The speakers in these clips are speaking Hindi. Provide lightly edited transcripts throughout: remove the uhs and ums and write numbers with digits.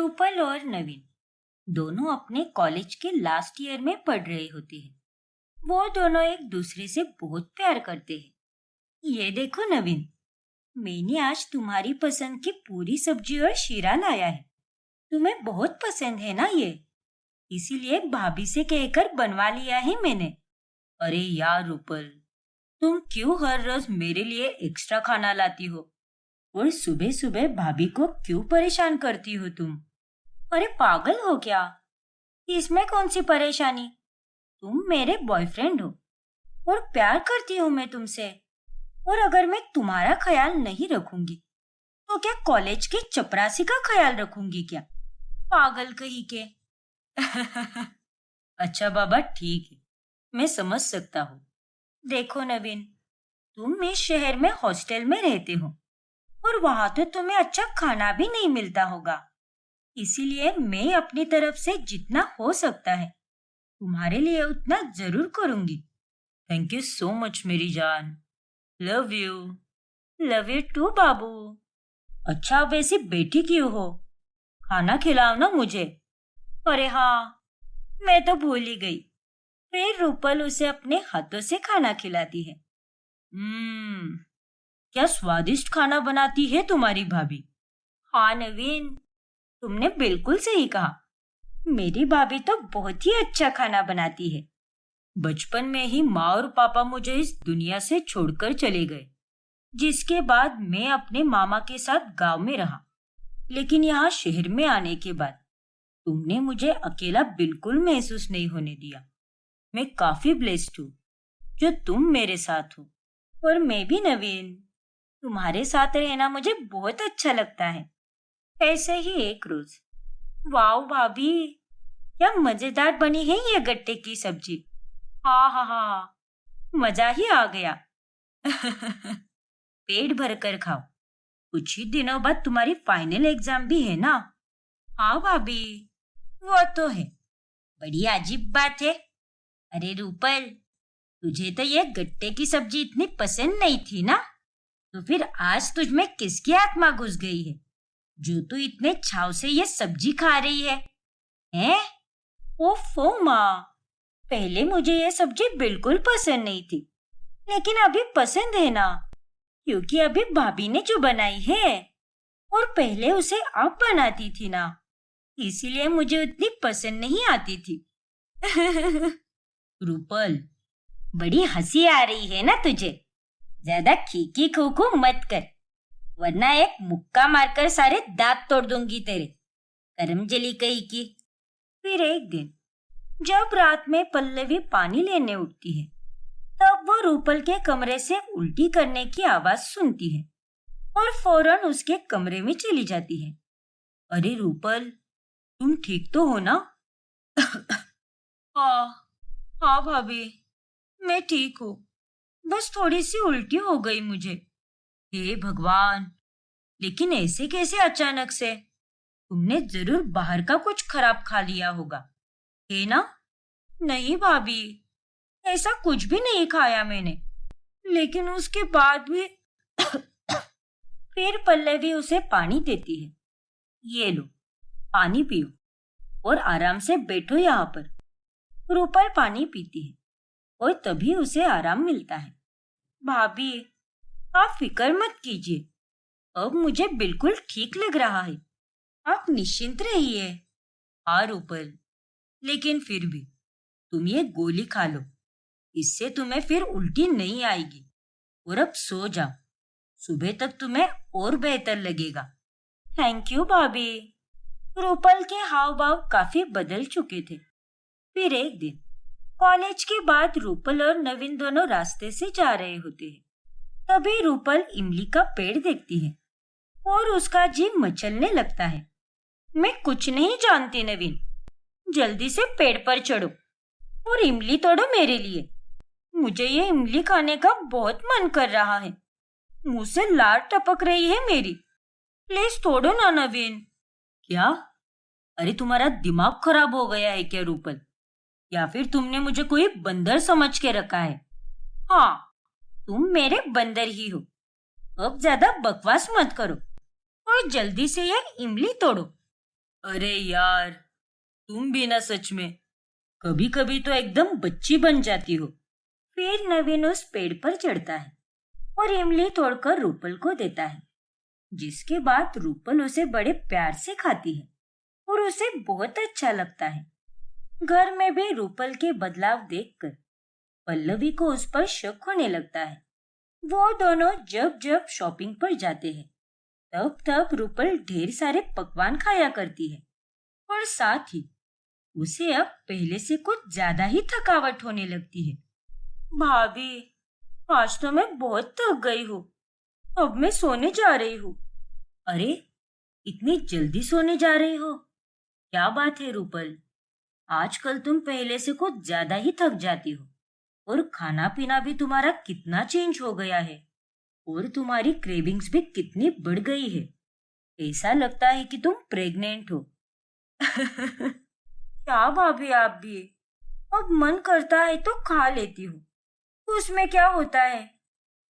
रूपल और नवीन दोनों अपने कॉलेज के लास्ट ईयर में पढ़ रहे होते हैं। वो दोनों एक दूसरे से बहुत प्यार करते हैं। ये देखो नवीन, मैंने आज तुम्हारी पसंद की पूरी सब्जी और शीरा लाया है। तुम्हें बहुत पसंद है ना ये, इसीलिए भाभी से कहकर बनवा लिया है मैंने। अरे यार रूपल, तुम क्यों हर रोज मेरे लिए एक्स्ट्रा खाना लाती हो और सुबह सुबह भाभी को क्यों परेशान करती हो तुम? अरे पागल हो क्या? इसमें कौन सी परेशानी? तुम मेरे बॉयफ्रेंड हो और प्यार करती हूँ मैं तुमसे। और अगर मैं तुम्हारा ख्याल नहीं रखूंगी तो क्या कॉलेज के चपरासी का ख्याल रखूंगी क्या? पागल कहीं के। अच्छा बाबा ठीक है, मैं समझ सकता हूँ। देखो नवीन, तुम इस शहर में हॉस्टल में रहते हो और वहां तो तुम्हें अच्छा खाना भी नहीं मिलता होगा। इसीलिए मैं अपनी तरफ से जितना हो सकता है तुम्हारे लिए उतना जरूर करूंगी। थैंक यू सो मच मेरी जान। Love you. Love you too बाबू। अच्छा वैसे बैठी क्यों हो? खाना खिलाओ ना मुझे। अरे हाँ, मैं तो भूल ही गई। फिर रूपल उसे अपने हाथों से खाना खिलाती है। क्या स्वादिष्ट खाना बनाती है तुम्हारी भाभी। हाँ नवीन, तुमने बिल्कुल सही कहा। मेरी भाभी तो बहुत ही अच्छा खाना बनाती है। बचपन में ही माँ और पापा मुझे इस दुनिया से छोड़कर चले गए, जिसके बाद मैं अपने मामा के साथ गांव में रहा। लेकिन यहाँ शहर में आने के बाद तुमने मुझे अकेला बिल्कुल महसूस नहीं होने दिया। मैं काफी ब्लेस्ड हूँ जो तुम मेरे साथ हो। और मैं भी नवीन, तुम्हारे साथ रहना मुझे बहुत अच्छा लगता है। ऐसे ही एक रोज, वाओ भाभी, क्या मजेदार बनी है ये गट्टे की सब्जी। हाँ हाँ हाँ, मजा ही आ गया। पेट भर कर खाओ, कुछ ही दिनों बाद तुम्हारी फाइनल एग्जाम भी है ना। हाँ भाभी, वो तो है। बड़ी अजीब बात है। अरे रूपल, तुझे तो ये गट्टे की सब्जी इतनी पसंद नहीं थी ना, तो फिर आज तुझ में किसकी आत्मा घुस गई है जो तू इतने चाव से ये सब्जी खा रही है? हैं? ओफो माँ, पहले मुझे ये सब्जी बिल्कुल पसंद नहीं थी, लेकिन अभी पसंद है ना, क्योंकि अभी भाभी ने जो बनाई है। और पहले उसे आप बनाती थी ना, इसीलिए मुझे उतनी पसंद नहीं आती थी। रूपल, बड़ी हंसी आ रही है ना तुझे? ज्यादा खीखी खूखू मत कर, वरना एक मुक्का मारकर सारे दांत तोड़ दूंगी तेरे, करमजली कहीं की। फिर एक दिन जब रात में पल्लवी पानी लेने उठती है, तब वो रूपल के कमरे से उल्टी करने की आवाज सुनती है और फौरन उसके कमरे में चली जाती है। अरे रूपल, तुम ठीक तो हो ना? हाँ हाँ भाभी, मैं ठीक हूँ। बस थोड़ी सी उल्टी हो गई मुझे। हे भगवान, लेकिन ऐसे कैसे अचानक से? तुमने जरूर बाहर का कुछ खराब खा लिया होगा, है ना? नहीं भाभी, ऐसा कुछ भी नहीं खाया मैंने। लेकिन उसके बाद भी फिर पल्लवी उसे पानी देती है। ये लो, पानी पियो और आराम से बैठो यहाँ पर। रूपल पानी पीती है और तभी उसे आराम मिलता है। भाभी, आप फिक्र मत कीजिए, अब मुझे बिल्कुल ठीक लग रहा है। आप निश्चिंत रहिए। हाँ रूपल, लेकिन फिर भी तुम ये गोली खा लो, इससे तुम्हें फिर उल्टी नहीं आएगी। और अब सो जाओ, सुबह तक तुम्हें और बेहतर लगेगा। थैंक यू भाभी। रूपल के हाव भाव काफी बदल चुके थे। फिर एक दिन कॉलेज के बाद रूपल और नवीन दोनों रास्ते से जा रहे होते हैं। तभी रूपल इमली का पेड़ देखती है और उसका जी मचलने लगता है। मैं कुछ नहीं जानती नवीन, जल्दी से पेड़ पर चढ़ो और इमली तोड़ो मेरे लिए। मुझे ये इमली खाने का बहुत मन कर रहा है। मुंह से लार टपक रही है मेरी। प्लीज तोड़ो ना नवीन। क्या? अरे तुम्हारा दिमाग खराब हो गया है क्या रूपल? या फिर तुमने मुझे कोई बंदर समझ के रखा है? हाँ, तुम मेरे बंदर ही हो। अब ज्यादा बकवास मत करो और जल्दी से ये इमली तोड़ो। अरे यार, तुम भी ना सच में कभी कभी तो एकदम बच्ची बन जाती हो। फिर नवीन उस पेड़ पर चढ़ता है और इमली तोड़कर रूपल को देता है, जिसके बाद रूपल उसे बड़े प्यार से खाती है और उसे बहुत अच्छा लगता है। घर में भी रूपल के बदलाव देखकर पल्लवी को उस पर शक होने लगता है। वो दोनों जब जब शॉपिंग पर जाते हैं, तब तब रूपल ढेर सारे पकवान खाया करती है और साथ ही उसे अब पहले से कुछ ज्यादा ही थकावट होने लगती है। भाभी, आज तो मैं बहुत थक गई हूँ। अब मैं सोने जा रही हूँ। अरे, इतनी जल्दी सोने जा रही हो? क्या बात है रूपल? आजकल तुम पहले से कुछ ज्यादा ही थक जाती हो और खाना पीना भी तुम्हारा कितना चेंज हो गया है और तुम्हारी क्रेविंग्स भी कितनी बढ़ गई है। ऐसा लगता है कि तुम प्रेग्नेंट हो। क्या भाभी, आप भी अब मन करता है तो खा लेती हूँ, उसमें क्या होता है।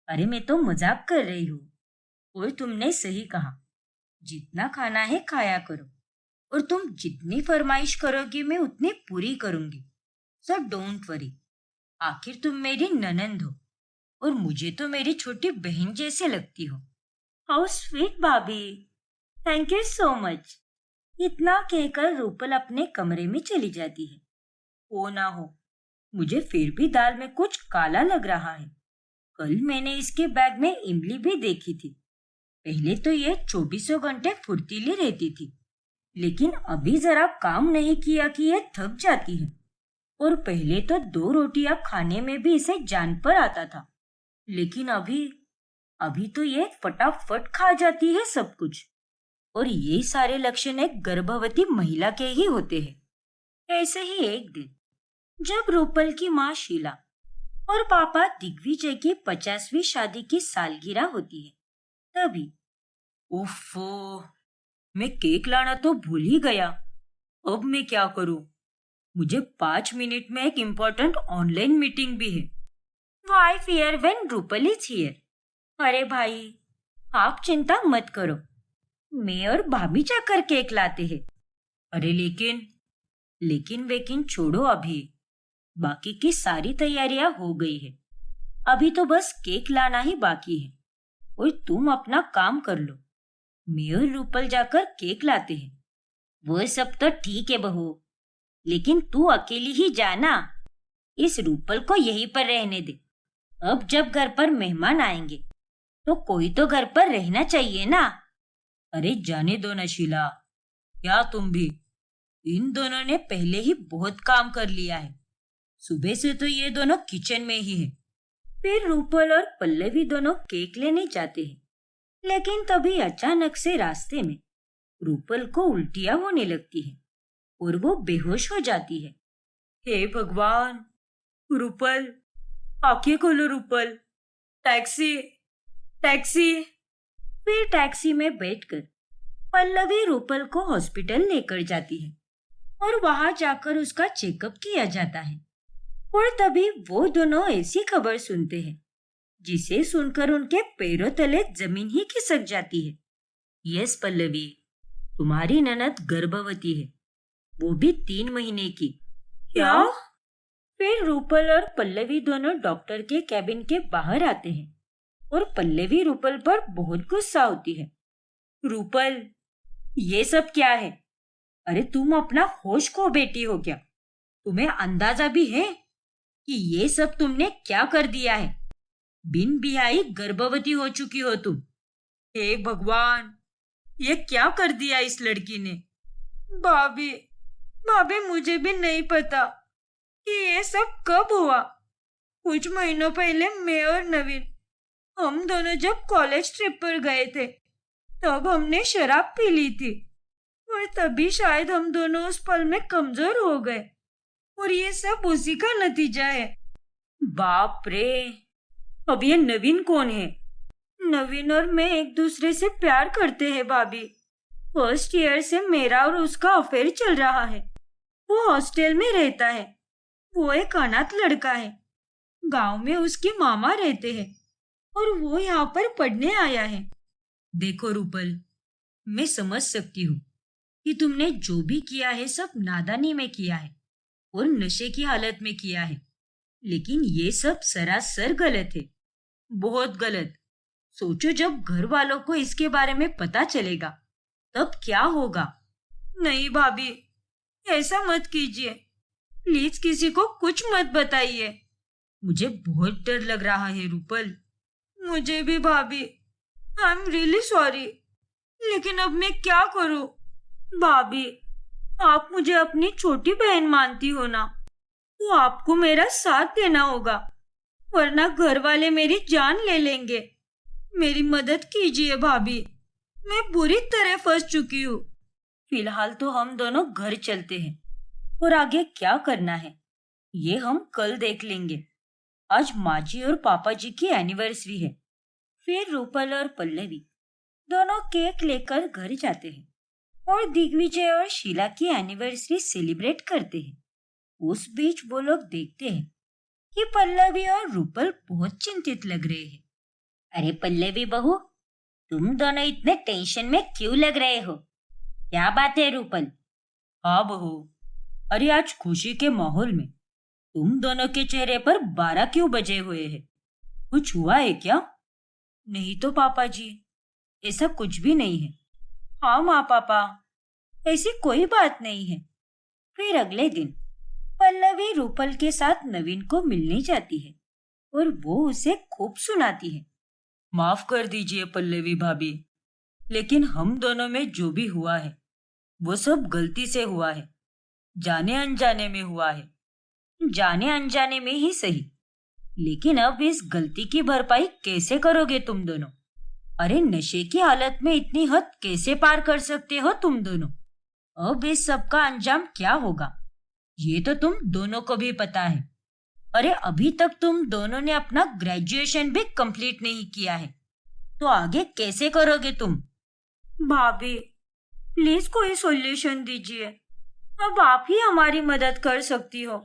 अरे, मैं तो मजाक कर रही हूँ। और तुमने सही कहा, जितना खाना है खाया करो और तुम जितनी फरमाइश करोगी मैं उतनी पूरी करूंगी। सो डोंट वरी, आखिर तुम मेरी ननंद हो और मुझे तो मेरी छोटी बहन जैसे लगती हो। हाउ स्वीट भाभी, थैंक यू सो मच। इतना कहकर रूपल अपने कमरे में चली जाती है। हो ना हो, मुझे फिर भी दाल में कुछ काला लग रहा है। कल मैंने इसके बैग में इमली भी देखी थी। पहले तो ये 24 घंटे फुर्तीली रहती थी, लेकिन अभी जरा काम नहीं किया कि ये थक जाती है। और पहले तो 2 रोटियां खाने में भी इसे जान पर आता था, लेकिन अभी अभी तो ये फटाफट खा जाती है सब कुछ। और ये सारे लक्षण एक गर्भवती महिला के ही होते हैं। ऐसे ही एक दिन जब रूपल की माँ शीला और पापा दिग्विजय की 50वीं शादी की सालगिरह होती है, तभी उफ़ो, मैं केक लाना तो भूल ही गया। अब मैं क्या करूं? मुझे 5 मिनट में एक इम्पोर्टेंट ऑनलाइन मीटिंग भी है। Why fear when Rupal is here? अरे भाई, आप चिंता मत करो, मैं और भाभी जाकर केक लाते हैं। अरे लेकिन लेकिन वेकिन छोड़ो अभी, बाकी की सारी तैयारियां हो गई है। अभी तो बस केक लाना ही बाकी है। और तुम अपना काम कर लो, मैं और रूपल जाकर केक लाते हैं। वो सब तो ठीक है बहू, लेकिन तू अकेली ही जाना। इस रूपल को यहीं पर रहने दे। अब जब घर पर मेहमान आएंगे तो कोई तो घर पर रहना चाहिए ना। अरे जाने दो ना शीला, क्या तुम भी? इन दोनों ने पहले ही बहुत काम कर लिया है। सुबह से तो ये दोनों किचन में ही हैं। फिर रूपल और पल्लवी दोनों केक लेने जाते हैं, लेकिन तभी अचानक से रास्ते में रूपल को उल्टियां होने लगती है और वो बेहोश हो जाती है। हे भगवान! रूपल, आंखें खोलो रूपल। Taxi, taxi. फिर टैक्सी में बैठकर पल्लवी रूपल को हॉस्पिटल लेकर जाती है और वहां जाकर उसका चेकअप किया जाता है। और तभी वो दोनों ऐसी खबर सुनते हैं जिसे सुनकर उनके पैरों तले जमीन ही खिसक जाती है। यस पल्लवी, तुम्हारी ननद गर्भवती है, वो भी 3 महीने की। क्या? फिर रूपल और पल्लवी दोनों डॉक्टर के कैबिन के बाहर आते हैं और पल्लवी रूपल पर बहुत गुस्सा होती है। रूपल, ये सब क्या है? अरे तुम अपना होश खो बैठी हो क्या? तुम्हें अंदाजा भी है कि ये सब तुमने क्या कर दिया है? बिन बियाई गर्भवती हो चुकी हो तुम। हे भगवान, ये क्या कर दिया इस लड़की ने? भाभी, भाभी मुझे भी नहीं पता कि ये सब कब हुआ। कुछ महीनों पहले मैं और नवीन, हम दोनों जब कॉलेज ट्रिप पर गए थे, तब हमने शराब पी ली थी और तभी शायद हम दोनों उस पल में कमजोर हो गए और ये सब उसी का नतीजा है। बाप रे! अब ये नवीन कौन है? नवीन और मैं एक दूसरे से प्यार करते हैं भाभी। फर्स्ट ईयर से मेरा और उसका अफेयर चल रहा है। वो हॉस्टल में रहता है। वो एक अनाथ लड़का है। गांव में उसके मामा रहते हैं और वो यहाँ पर पढ़ने आया है। देखो रूपल, मैं समझ सकती हूँ कि तुमने जो भी किया है सब नादानी में किया है और नशे की हालत में किया है। लेकिन ये सब सरासर गलत है, बहुत गलत। सोचो जब घर वालों को इसके बारे में पता चलेगा तब क्या होगा। नहीं भाभी, ऐसा मत कीजिए, प्लीज किसी को कुछ मत बताइए। मुझे बहुत डर लग रहा है रूपल। मुझे भी भाभी, आई एम रियली सॉरी, लेकिन अब मैं क्या करूं? भाभी, आप मुझे अपनी छोटी बहन मानती हो ना, तो आपको मेरा साथ देना होगा, वरना घर वाले मेरी जान ले लेंगे। मेरी मदद कीजिए भाभी, मैं बुरी तरह फंस चुकी हूँ। फिलहाल तो हम दोनों घर चलते हैं और आगे क्या करना है ये हम कल देख लेंगे। आज माँ जी और पापा जी की एनिवर्सरी है। फिर रूपल और पल्लवी दोनों केक लेकर घर जाते हैं और दिग्विजय और शीला की एनिवर्सरी सेलिब्रेट करते हैं। उस बीच वो लोग देखते हैं कि पल्लवी और रूपल बहुत चिंतित लग रहे हैं। अरे पल्लवी बहू, तुम दोनों इतने टेंशन में क्यों लग रहे हो? क्या बात है रूपल? हाँ बहू, अरे आज खुशी के माहौल में तुम दोनों के चेहरे पर 12 क्यों बजे हुए हैं? कुछ हुआ है क्या? नहीं तो पापा जी, ऐसा कुछ भी नहीं है। हाँ माँ पापा, ऐसी कोई बात नहीं है। फिर अगले दिन पल्लवी रूपल के साथ नवीन को मिलने जाती है और वो उसे खूब सुनाती है। माफ कर दीजिए पल्लवी भाभी, लेकिन हम दोनों में जो भी हुआ है वो सब गलती से हुआ है, जाने अनजाने में हुआ है। जाने अनजाने में ही सही, लेकिन अब इस गलती की भरपाई कैसे करोगे तुम दोनों? अरे नशे की हालत में इतनी हद कैसे पार कर सकते हो तुम दोनों? अब इस सब का अंजाम क्या होगा ये तो तुम दोनों को भी पता है। अरे अभी तक तुम दोनों ने अपना ग्रेजुएशन भी कंप्लीट नहीं किया है, तो आगे कैसे करोगे तुम? भाभी, प्लीज कोई सॉल्यूशन दीजिए, अब आप ही हमारी मदद कर सकती हो।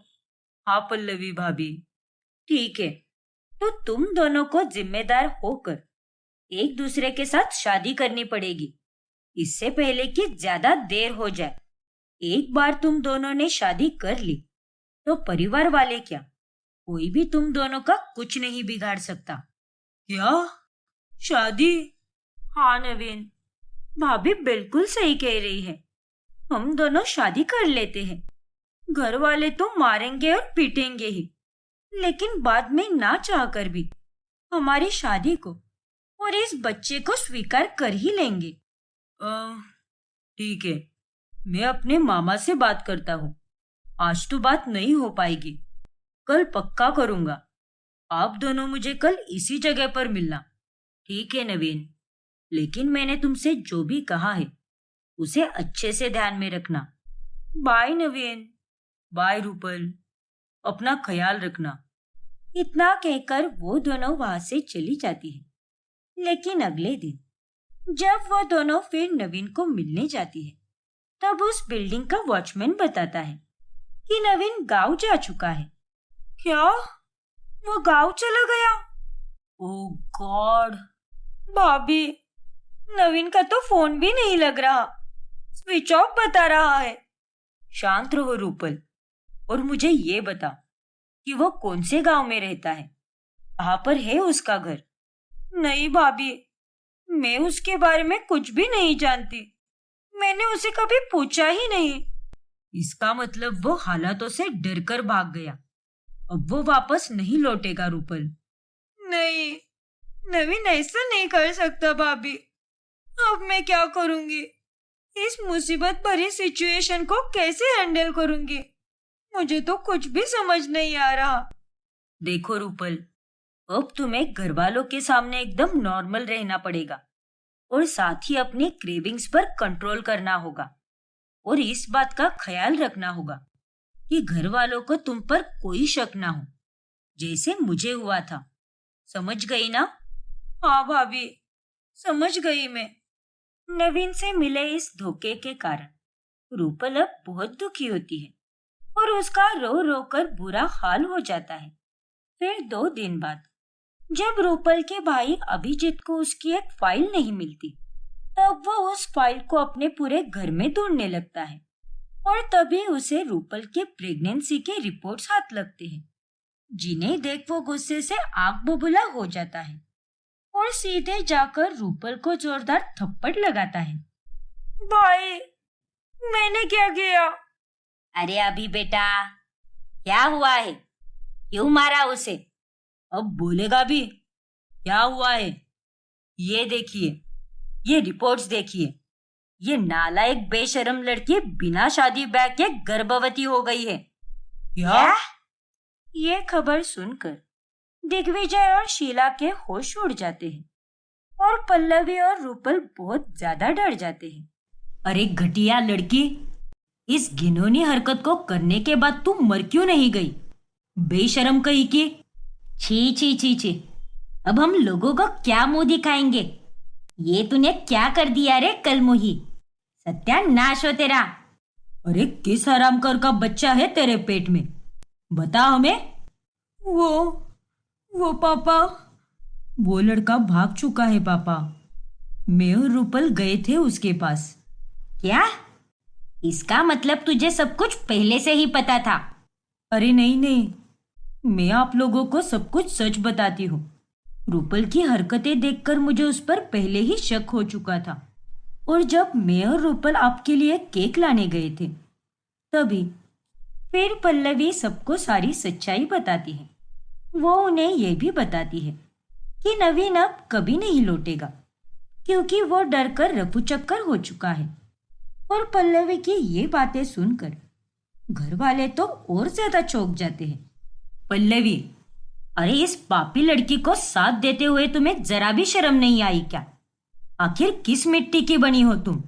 हाँ पल्लवी भाभी, ठीक है, तो तुम दोनों को जिम्मेदार होकर एक दूसरे के साथ शादी करनी पड़ेगी, इससे पहले कि ज्यादा देर हो जाए। एक बार तुम दोनों ने शादी कर ली तो परिवार वाले क्या, कोई भी तुम दोनों का कुछ नहीं बिगाड़ सकता। क्या? शादी? हाँ नवीन, भाभी बिल्कुल सही कह रही है। हम दोनों शादी कर लेते हैं। घर वाले तो मारेंगे और पीटेंगे ही, लेकिन बाद में ना चाहकर भी हमारी शादी को और इस बच्चे को स्वीकार कर ही लेंगे। ठीक है, मैं अपने मामा से बात करता हूँ। आज तो बात नहीं हो पाएगी, कल पक्का करूंगा। आप दोनों मुझे कल इसी जगह पर मिलना। ठीक है नवीन, लेकिन मैंने तुमसे जो भी कहा है उसे अच्छे से ध्यान में रखना। बाय नवीन। बाय रूपल, अपना ख्याल रखना। इतना कहकर वो दोनों वहां से चली जाती है। लेकिन अगले दिन जब वो दोनों फिर नवीन को मिलने जाती है तब उस बिल्डिंग का वॉचमैन बताता है कि नवीन गांव जा चुका है। क्या? वो गांव चला गया? ओह गॉड। भाभी, नवीन का तो फोन भी नहीं लग रहा, स्विच ऑफ बता रहा है। शांत रहो रूपल, और मुझे ये बता कि वो कौन से गांव में रहता है, कहाँ पर है उसका घर? नहीं भाभी, मैं उसके बारे में कुछ भी नहीं जानती, मैंने उसे कभी पूछा ही नहीं। इसका मतलब वो हालातों से डरकर भाग गया, अब वो वापस नहीं लौटेगा रूपल। नहीं, नवीन ऐसा नहीं कर सकता भाभी, अब मैं क्या करूंगी? इस मुसीबत भरी सिचुएशन को कैसे हैंडल करूंगी? मुझे तो कुछ भी समझ नहीं आ रहा। देखो रूपल, अब तुम्हें घर वालों के सामने एकदम नॉर्मल रहना पड़ेगा और साथ ही अपने क्रेविंग्स पर कंट्रोल करना होगा और इस बात का ख्याल रखना होगा कि घर वालों को तुम पर कोई शक ना हो, जैसे मुझे हुआ था। समझ गई ना? हाँ भाभी, समझ गई मैं। नवीन से मिले इस धोखे के कारण रूपल अब बहुत दुखी होती है और उसका रो रो कर बुरा हाल हो जाता है। फिर 2 दिन बाद जब रूपल के भाई अभिजीत को उसकी एक फाइल नहीं मिलती तब वो उस फाइल को अपने पूरे घर में ढूंढने लगता है और तभी उसे रूपल के प्रेगनेंसी के रिपोर्ट्स हाथ लगते हैं, जिन्हें देख वो गुस्से से आग बबूला हो जाता है और सीधे जाकर रूपल को जोरदार थप्पड़ लगाता है। भाई, मैंने क्या किया? अरे अभी बेटा, क्या हुआ है? क्यों मारा उसे? अब बोलेगा भी? क्या हुआ है? ये देखिए, ये रिपोर्ट्स देखिए। ये नालायक बेशरम लड़की बिना शादी ब्याह के गर्भवती हो गई है। क्या? ये खबर सुनकर दिग्विजय और शीला के होश उड़ जाते हैं और पल्लवी और रूपल बहुत ज्यादा डर जाते हैं। अरे घटिया लड़की, इस घिनौनी हरकत को करने के बाद तू मर क्यों नहीं गई? बेशरम कही की। छी छी छी छी, अब हम लोगों को क्या मुंह दिखाएंगे? ये तूने क्या कर दिया रे कलमुही? सत्यानाश हो तेरा। अरे किस हरामखोर का बच्चा है तेरे पेट में? बता हमें। वो पापा, वो लड़का भाग चुका है पापा। मैं और रूपल गए थे उसके पास। क्या? इसका मतलब तुझे सब कुछ पहले से ही पता था? अरे नहीं, मैं आप लोगों को सब कुछ सच बताती हूँ। रूपल की हरकतें देखकर मुझे उस पर पहले ही शक हो चुका था और जब मैं और रूपल आपके लिए केक लाने गए थे तभी। फिर पल्लवी सबको सारी सच्चाई बताती है। वो उन्हें यह भी बताती है कि नवीन अब कभी नहीं लौटेगा क्योंकि वो डरकर रफूचक्कर हो चुका है। और पल्लवी की ये बातें सुनकर घर वाले तो और ज्यादा चौंक जाते हैं। पल्लवी, अरे इस पापी लड़की को साथ देते हुए तुम्हें जरा भी शर्म नहीं आई क्या? आखिर किस मिट्टी की बनी हो तुम?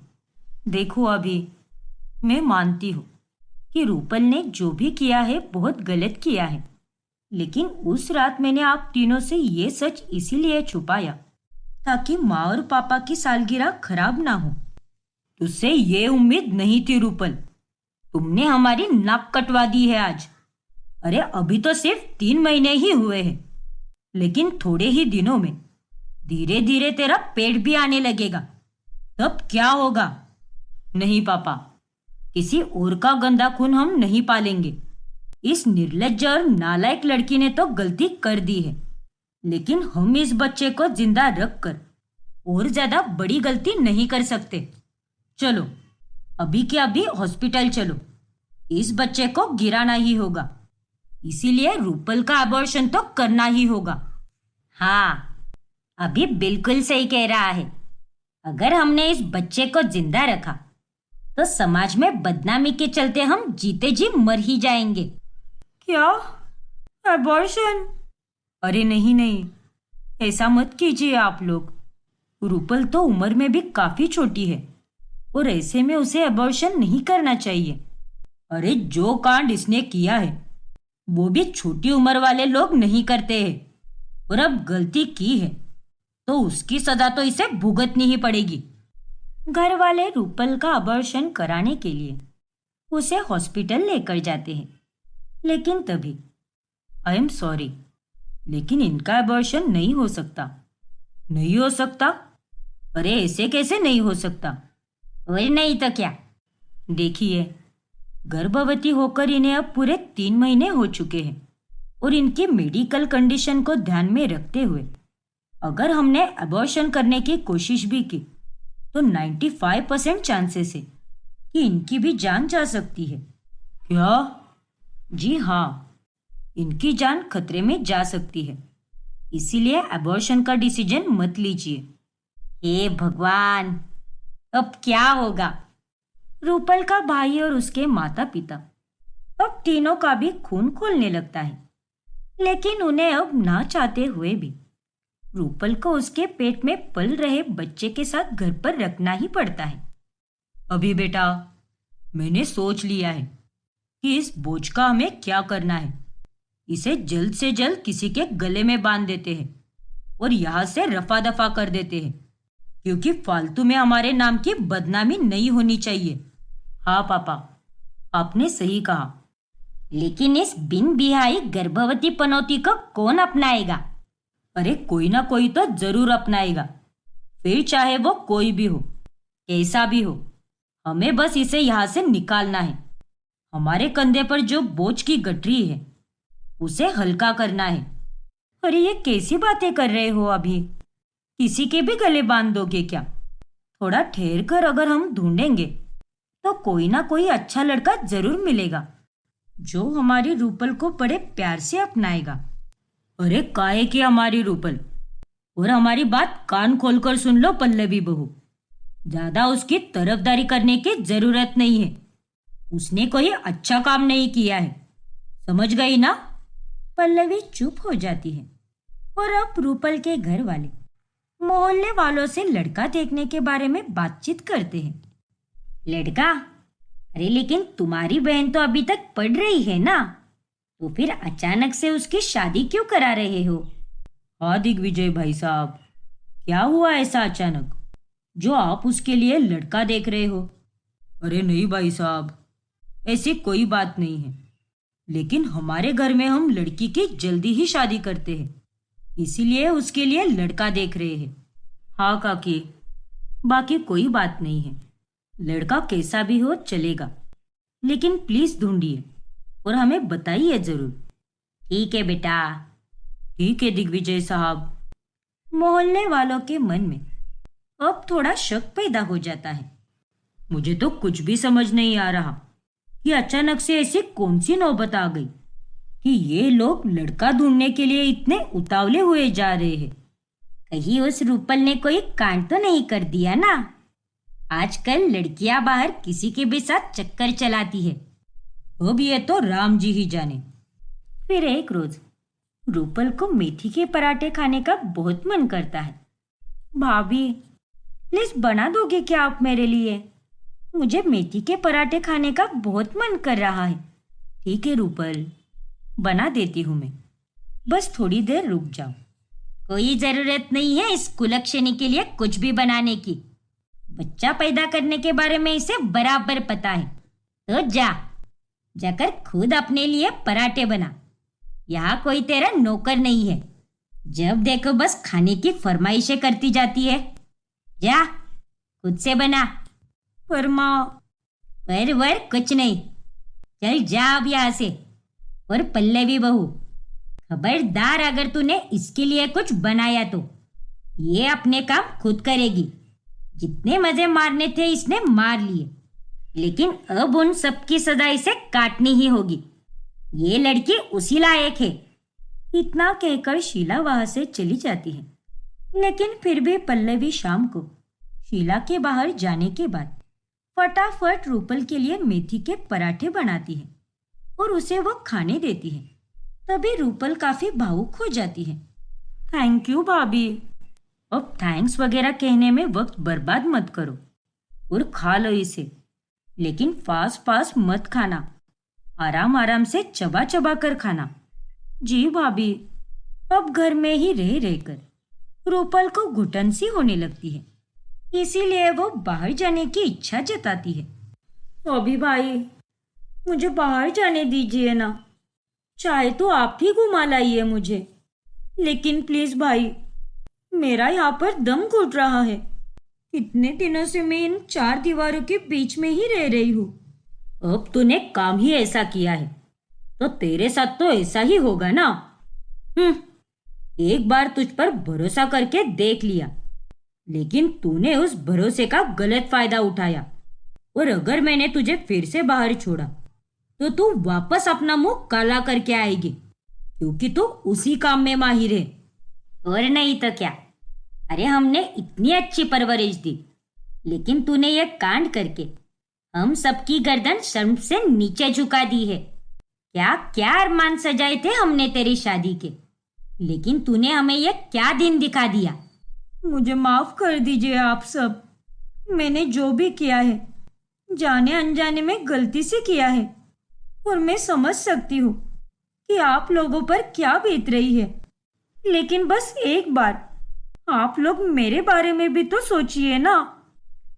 देखो अभी, मैं मानती हूँ कि रूपल ने जो भी किया है बहुत गलत किया है, लेकिन उस रात मैंने आप तीनों से ये सच इसीलिए छुपाया ताकि माँ और पापा की सालगिरह खराब ना हो। तुझसे ये उम्मीद नहीं थी रूपल। तुमने हमारी नाक कटवा दी है आज। अरे अभी तो सिर्फ 3 महीने ही हुए हैं, लेकिन थोड़े ही दिनों में धीरे धीरे तेरा पेट भी आने लगेगा। तब क्या होगा? नहीं पापा, किसी और का गंदा खून हम नहीं पालेंगे। इस निर्लज्ज और नालायक लड़की ने तो गलती कर दी है, लेकिन हम इस बच्चे को जिंदा रखकर और ज्यादा बड़ी गलती नहीं कर सकते। चलो अभी के अभी हॉस्पिटल चलो। इस बच्चे को गिराना ही होगा, इसीलिए रूपल का अबॉर्शन तो करना ही होगा। हाँ, अभी बिल्कुल सही कह रहा है। अगर हमने इस बच्चे को जिंदा रखा तो समाज में बदनामी के चलते हम जीते जी मर ही जाएंगे। क्या? अबॉर्शन? अरे नहीं, ऐसा मत कीजिए आप लोग। रूपल तो उम्र में भी काफी छोटी है और ऐसे में उसे अबॉर्शन नहीं करना चाहिए। अरे जो कांड इसने किया है वो भी छोटी उम्र वाले लोग नहीं करते हैं, और अब गलती की है तो उसकी सजा तो इसे भुगतनी ही पड़ेगी। घर वाले रूपल का अबॉर्शन कराने के लिए उसे हॉस्पिटल लेकर जाते हैं, लेकिन तभी आई एम सॉरी, लेकिन इनका अबॉर्शन नहीं हो सकता। नहीं हो सकता? अरे ऐसे कैसे नहीं हो सकता? और नहीं तो क्या? देखिए, गर्भवती होकर इन्हें अब पूरे 3 महीने हो चुके हैं और इनकी मेडिकल कंडीशन को ध्यान में रखते हुए अगर हमने अबॉर्शन करने की कोशिश भी की तो 95% चांसेस है कि इनकी भी जान जा सकती है। क्या? जी हाँ, इनकी जान खतरे में जा सकती है, इसीलिए अबॉर्शन का डिसीजन मत लीजिए। हे भगवान, अब क्या होगा? रूपल का भाई और उसके माता पिता अब तीनों का भी खून खोलने लगता है, लेकिन उन्हें अब ना चाहते हुए भी रूपल को उसके पेट में पल रहे बच्चे के साथ घर पर रखना ही पड़ता है। अभी बेटा, मैंने सोच लिया है कि इस बोझ का हमें क्या करना है। इसे जल्द से जल्द किसी के गले में बांध देते हैं और यहाँ से रफा दफा कर देते हैं, क्योंकि फालतू में हमारे नाम की बदनामी नहीं होनी चाहिए। हाँ पापा, आपने सही कहा। लेकिन इस बिन बिहाई गर्भवती पनौती को कौन अपनाएगा? अरे कोई ना कोई तो जरूर अपनाएगा, फिर चाहे वो कोई भी हो। कैसा भी हो, हमें बस इसे यहाँ से निकालना है। हमारे कंधे पर जो बोझ की गठरी है उसे हल्का करना है। अरे ये कैसी बातें कर रहे हो अभी? किसी के भी गले बांध दोगे क्या? थोड़ा ठहर कर अगर हम ढूंढेंगे तो कोई ना कोई अच्छा लड़का जरूर मिलेगा जो हमारी रूपल को बड़े प्यार से अपनाएगा। अरे काहे की हमारी रूपल? और हमारी बात कान खोलकर सुन लो पल्लवी बहू, ज्यादा उसकी तरफदारी करने की जरूरत नहीं है। उसने कोई अच्छा काम नहीं किया है, समझ गई ना? पल्लवी चुप हो जाती है और अब रूपल के घर वाले मोहल्ले वालों से लड़का देखने के बारे में बातचीत करते हैं। लड़का? अरे लेकिन तुम्हारी बहन तो अभी तक पढ़ रही है ना, तो फिर अचानक से उसकी शादी क्यों करा रहे हो? हाँ दिग्विजय भाई साहब, क्या हुआ ऐसा अचानक जो आप उसके लिए लड़का देख रहे हो? अरे नहीं भाई साहब, ऐसी कोई बात नहीं है, लेकिन हमारे घर में हम लड़की की जल्दी ही शादी करते हैं, इसीलिए उसके लिए लड़का देख रहे हैं। हाँ काकी, बाकी कोई बात नहीं है, लड़का कैसा भी हो चलेगा, लेकिन प्लीज ढूंढिए और हमें बताइए जरूर। ठीक है बेटा। ठीक है दिग्विजय साहब। मोहल्ले वालों के मन में अब थोड़ा शक पैदा हो जाता है। मुझे तो कुछ भी समझ नहीं आ रहा कि अचानक से ऐसी कौन सी नौबत आ गई कि ये लोग लड़का ढूंढने के लिए इतने उतावले हुए जा रहे हैं। कहीं उस रूपल ने कोई कांड तो नहीं कर दिया ना? आजकल लड़कियां बाहर किसी के भी साथ चक्कर चलाती है, अब ये तो राम जी ही जाने। फिर एक रोज रूपल को मेथी के पराठे खाने का बहुत मन करता है। भाभी प्लीज बना दोगे क्या आप मेरे लिए? मुझे मेथी के पराठे खाने का बहुत मन कर रहा है। ठीक है रूपल, बना देती हूँ मैं, बस थोड़ी देर रुक जाओ। कोई जरूरत नहीं है इस कुलक्षणी के लिए कुछ भी बनाने की। बच्चा पैदा करने के बारे में इसे बराबर पता है। तो जाकर खुद अपने लिए पराठे बना। यहाँ कोई तेरा नौकर नहीं है, जब देखो बस खाने की फरमाइशें करती जाती है। जा खुद से बना। पर माँ। पर वर कुछ नहीं, चल जा अब यहाँ से। और पल्लवी बहू, खबरदार अगर तूने इसके लिए कुछ बनाया तो ये अपने काम खुद करेगी। जितने मजे मारने थे इसने मार लिए, लेकिन अब उन सबकी सजा इसे काटनी ही होगी। ये लड़की उसी लायक है। इतना कहकर शीला वहां से चली जाती है, लेकिन फिर भी पल्लवी शाम को शीला के बाहर जाने के बाद फटाफट रूपल के लिए मेथी के पराठे बनाती है और उसे वो खाने देती है। तभी रूपल काफी भावुक हो जाती है। थैंक यू भाभी। अब थैंक्स वगैरह कहने में वक्त बर्बाद मत करो और खा लो इसे, लेकिन फास्ट फास्ट मत खाना, आराम आराम से चबा चबा कर खाना। जी भाभी। अब घर में ही रह रहकर रूपल को घुटन सी होने लगती है, इसीलिए वो बाहर जाने की इच्छा जताती है। अभी भाई, मुझे बाहर जाने दीजिए ना, चाहे तो आप ही घुमा लाइए मुझे, लेकिन प्लीज भाई, मेरा यहाँ पर दम घुट रहा है। कितने दिनों से मैं इन चार दीवारों के बीच में ही रह रही हूँ। अब तूने काम ही ऐसा किया है तो तेरे साथ तो ऐसा ही होगा ना। एक बार तुझ पर भरोसा करके देख लिया, लेकिन तूने उस भरोसे का गलत फायदा उठाया, और अगर मैंने तुझे फिर से बाहर छोड़ा तो तू वापस अपना मुंह काला करके आएगी, क्योंकि तू उसी काम में माहिर है। और नहीं तो क्या। अरे हमने इतनी अच्छी परवरिश दी, लेकिन तूने ये कांड करके हम सबकी गर्दन शर्म से नीचे झुका दी है। क्या क्या अरमान सजाए थे हमने तेरी शादी के, लेकिन तूने हमें ये क्या दिन दिखा दिया। मुझे माफ कर दीजिए आप सब। मैंने जो भी किया है जाने अनजाने में गलती से किया है, और मैं समझ सकती हूँ कि आप लोगों पर क्या बीत रही है, लेकिन बस एक बार आप लोग मेरे बारे में भी तो सोचिए ना।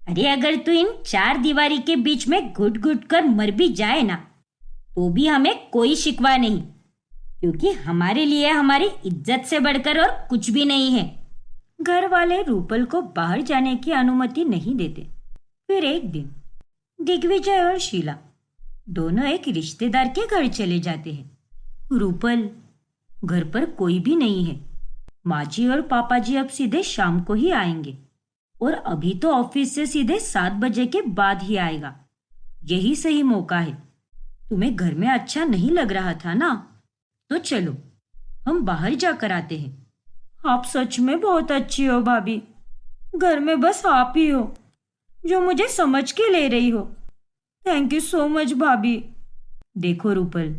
अरे अगर तू इन चार दीवारी के बीच में घुट घुट कर मर भी जाए ना, तो भी हमें कोई शिकवा नहीं, क्योंकि हमारे लिए हमारी इज्जत से बढ़कर और कुछ भी नहीं है। घर वाले रूपल को बाहर जाने की अनुमति नहीं देते, फिर एक दिन दिग्विजय और शीला दोनों एक रिश्तेदार के घर चले जाते हैं। रूपल, घर पर कोई भी नहीं है। माँ जी और पापा जी अब सीधे शाम को ही आएंगे और अभी तो ऑफिस से सीधे 7 बजे के बाद ही आएगा। यही सही मौका है। तुम्हें घर में अच्छा नहीं लग रहा था ना, तो चलो हम बाहर जाकर आते हैं। आप सच में बहुत अच्छी हो भाभी। घर में बस आप ही हो जो मुझे समझ के ले रही हो। थैंक यू सो मच भाभी। देखो रूपल,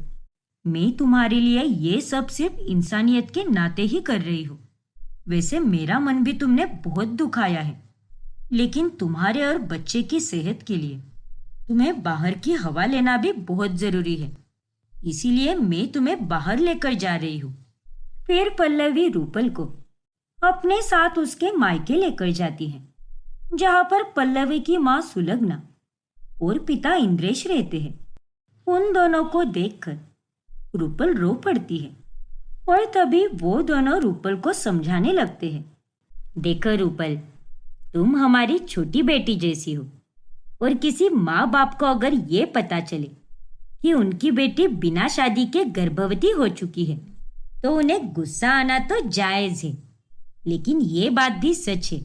मैं तुम्हारे लिए ये सब सिर्फ इंसानियत के नाते ही कर रही हूँ। वैसे मेरा मन भी तुमने बहुत दुखाया है, लेकिन तुम्हारे और बच्चे की सेहत के लिए तुम्हें बाहर की हवा लेना भी बहुत जरूरी है। इसीलिए मैं तुम्हें बाहर लेकर जा रही हूँ। फिर पल्लवी रूपल को अपने साथ उसके मायके लेकर जाती है, जहाँ पर पल्लवी की माँ सुलग्ना और पिता इंद्रेश रहते हैं। उन दोनों को देखकर रूपल रो पड़ती है और तभी वो दोनों रूपल को समझाने लगते हैं। देखो रूपल, तुम हमारी छोटी बेटी जैसी हो और किसी माँ बाप को अगर ये पता चले कि उनकी बेटी बिना शादी के गर्भवती हो चुकी है तो उन्हें गुस्सा आना तो जायज है। लेकिन ये बात भी सच है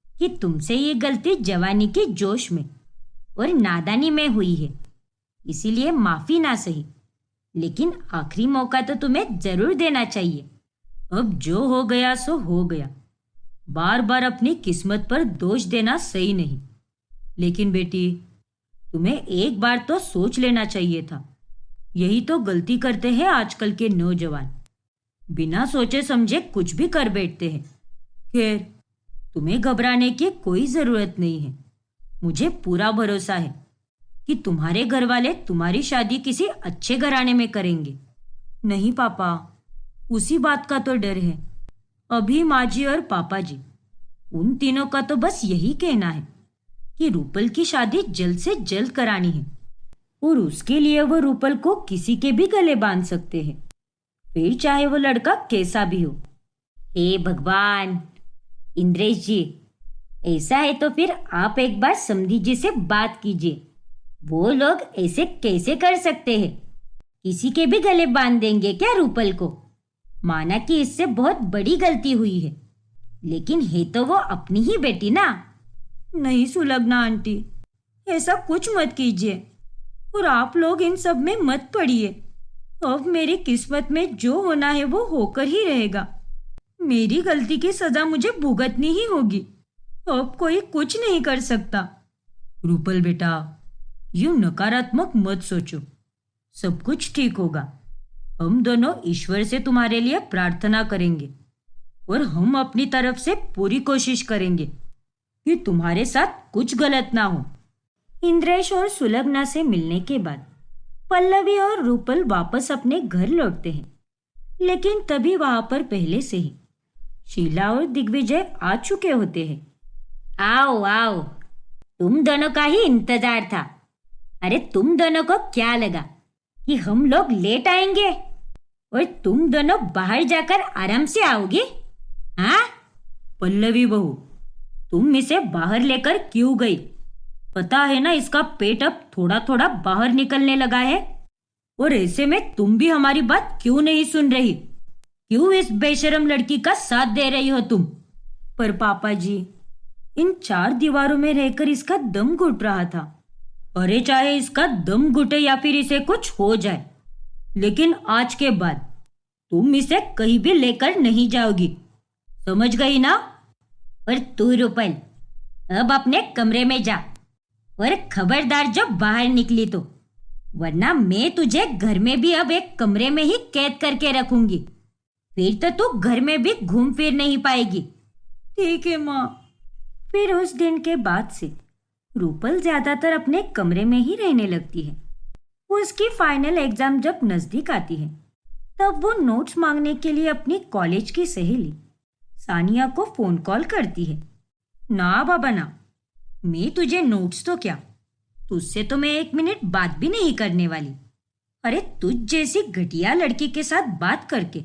कि तुमसे ये गलती जवानी के जोश में और नादानी में हुई है। इसीलिए माफी ना सही, लेकिन आखिरी मौका तो तुम्हें जरूर देना चाहिए। अब जो हो गया सो हो गया। बार बार अपनी किस्मत पर दोष देना सही नहीं। लेकिन बेटी, तुम्हें एक बार तो सोच लेना चाहिए था। यही तो गलती करते हैं आजकल के नौजवान। बिना सोचे समझे कुछ भी कर बैठते हैं। खैर, तुम्हें घबराने की कोई जरूरत नहीं है। मुझे पूरा भरोसा है कि तुम्हारे घर वाले तुम्हारी शादी किसी अच्छे घराने में करेंगे। नहीं पापा, उसी बात का तो डर है। अभी माँ जी और पापा जी, उन तीनों का तो बस यही कहना है कि रूपल की शादी जल्द से जल्द करानी है और उसके लिए वो रूपल को किसी के भी गले बांध सकते हैं, फिर चाहे वो लड़का कैसा भी हो। हे भगवान! इंद्रेश जी, ऐसा है तो फिर आप एक बार समधी जी से बात कीजिए। वो लोग ऐसे कैसे कर सकते हैं? किसी के भी गले बांध देंगे क्या रूपल को? माना कि इससे बहुत बड़ी गलती हुई है, लेकिन है तो वो अपनी ही बेटी ना। नहीं सुलग्ना आंटी, ऐसा कुछ मत कीजिए और आप लोग इन सब में मत पड़िए। अब मेरी किस्मत में जो होना है वो होकर ही रहेगा। मेरी गलती की सजा मुझे भुगतनी ही होगी। अब कोई कुछ नहीं कर सकता। रूपल बेटा, यूं नकारात्मक मत सोचो। सब कुछ ठीक होगा। हम दोनों ईश्वर से तुम्हारे लिए प्रार्थना करेंगे और हम अपनी तरफ से पूरी कोशिश करेंगे कि तुम्हारे साथ कुछ गलत ना हो। इंद्रेश और सुलग्ना से मिलने के बाद पल्लवी और रूपल वापस अपने घर लौटते हैं, लेकिन तभी वहां पर पहले से ही शीला और दिग्विजय आ चुके होते हैं। आओ आओ, तुम दोनों का ही इंतजार था। अरे तुम दोनों को क्या लगा कि हम लोग लेट आएंगे और तुम दोनों बाहर जाकर आराम से आओगे? हाँ पल्लवी बहू, तुम इसे बाहर लेकर क्यों गई? पता है ना इसका पेट अब थोड़ा थोड़ा बाहर निकलने लगा है। और ऐसे में तुम भी हमारी बात क्यों नहीं सुन रही? क्यों इस बेशरम लड़की का साथ दे रही हो तुम? पर पापा जी, इन 4 दीवारों में रहकर इसका दम घुट रहा था। अरे चाहे इसका दम घुटे या फिर इसे कुछ हो जाए, लेकिन आज के बाद तुम इसे कहीं भी लेकर नहीं जाओगी, समझ गई ना? और तू रूपल, अब अपने कमरे में जा और खबरदार जब बाहर निकली तो, वरना मैं तुझे घर में भी अब एक कमरे में ही कैद करके रखूंगी। फिर तो तू घर में भी घूम फिर नहीं पाएगी। ठीक है माँ। फिर उस दिन के बाद से रूपल ज्यादातर अपने कमरे में ही रहने लगती है। उसकी फाइनल एग्जाम जब नजदीक आती है तब वो नोट्स मांगने के लिए अपनी कॉलेज की सहेली सानिया को फोन कॉल करती है। ना बाबा ना, मैं तुझे नोट्स तो क्या, तुझसे तो मैं 1 मिनट बात भी नहीं करने वाली। अरे तुझ जैसी घटिया लड़की के साथ बात करके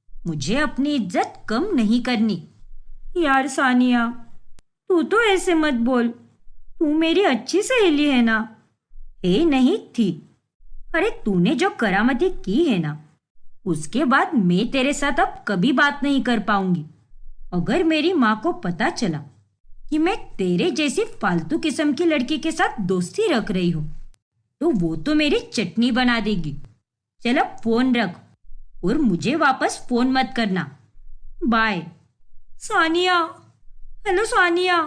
मुझे अपनी इज्जत कम नहीं करनी। यार सानिया, तू तो ऐसे मत बोल। तू मेरी अच्छी सहेली है ना? नहीं थी। अरे तूने जो करामती की है ना, उसके बाद मैं तेरे साथ अब कभी बात नहीं कर पाऊंगी। अगर मेरी माँ को पता चला कि मैं तेरे जैसी फालतू किस्म की लड़की के साथ दोस्ती रख रही हूँ, तो वो तो मेरी चटनी बना देगी। चल अब फोन रख और मुझे वापस फोन मत करना। बाय। सानिया, हेलो सानिया,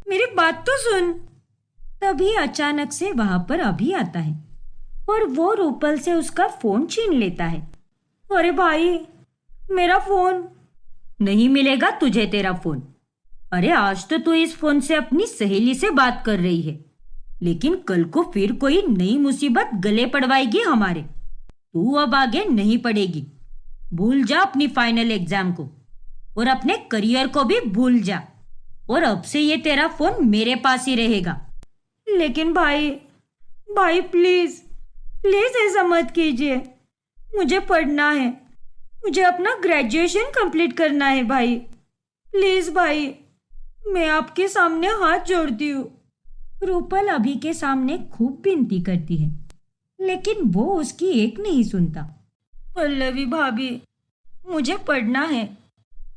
मेरी बात तो सुन। तभी अचानक से वहां पर अभी आता है और वो रूपल से उसका फोन छीन लेता है। अरे भाई, मेरा फोन। नहीं मिलेगा तुझे तेरा फोन। अरे आज तो तू इस फोन से अपनी सहेली से बात कर रही है, लेकिन कल को फिर कोई नई मुसीबत गले पड़वाएगी हमारे। तू अब आगे नहीं पढ़ेगी। भूल जा अपनी फाइनल एग्जाम को और अपने करियर को भी भूल जा। और अब से ये तेरा फोन मेरे पास ही रहेगा। लेकिन भाई, भाई प्लीज, प्लीज ऐसा मत कीजिए। मुझे पढ़ना है, मुझे अपना ग्रेजुएशन कंप्लीट करना है भाई। प्लीज भाई, मैं आपके सामने हाथ जोड़ती हूँ। रूपल अभी के सामने खूब विनती करती है, लेकिन वो उसकी एक नहीं सुनता। पल्लवी भाभी, मुझे पढ़ना है,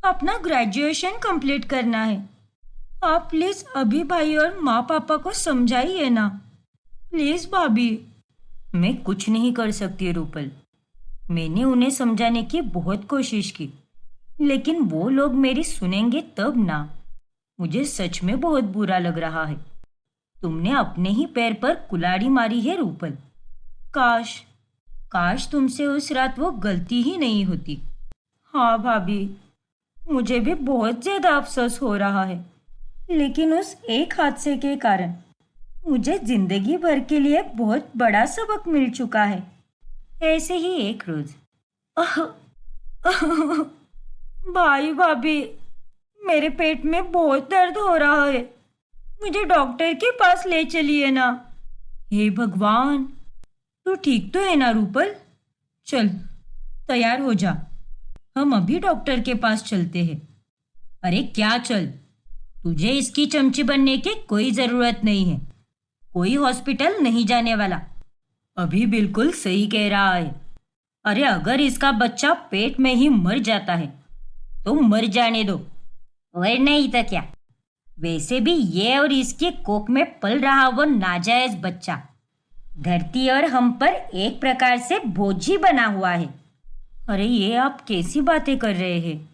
अपना ग्रेजुएशन कंप्लीट करना है। आप प्लीज अभी भाई और माँ पापा को समझाइए ना, प्लीज भाभी। मैं कुछ नहीं कर सकती रूपल। मैंने उन्हें समझाने की बहुत कोशिश की, लेकिन वो लोग मेरी सुनेंगे तब ना। मुझे सच में बहुत बुरा लग रहा है। तुमने अपने ही पैर पर कुल्हाड़ी मारी है रूपल। काश, काश तुमसे उस रात वो गलती ही नहीं होती। हाँ भाभी, मुझे भी बहुत ज्यादा अफसोस हो रहा है, लेकिन उस एक हादसे के कारण मुझे जिंदगी भर के लिए बहुत बड़ा सबक मिल चुका है। ऐसे ही एक रोज भाई भाभी, मेरे पेट में बहुत दर्द हो रहा है, मुझे डॉक्टर के पास ले चलिए ना। हे भगवान, तू ठीक तो है ना रूपल? चल तैयार हो जा, हम अभी डॉक्टर के पास चलते हैं। अरे क्या चल, तुझे इसकी चमची बनने की कोई जरूरत नहीं है। कोई हॉस्पिटल नहीं जाने वाला। अभी बिल्कुल सही कह रहा है। अरे अगर इसका बच्चा पेट में ही मर जाता है तो मर जाने दो, और नहीं तो क्या। वैसे भी ये और इसके कोख में पल रहा वो नाजायज बच्चा धरती और हम पर एक प्रकार से बोझ ही बना हुआ है। अरे ये आप कैसी बातें कर रहे हैं?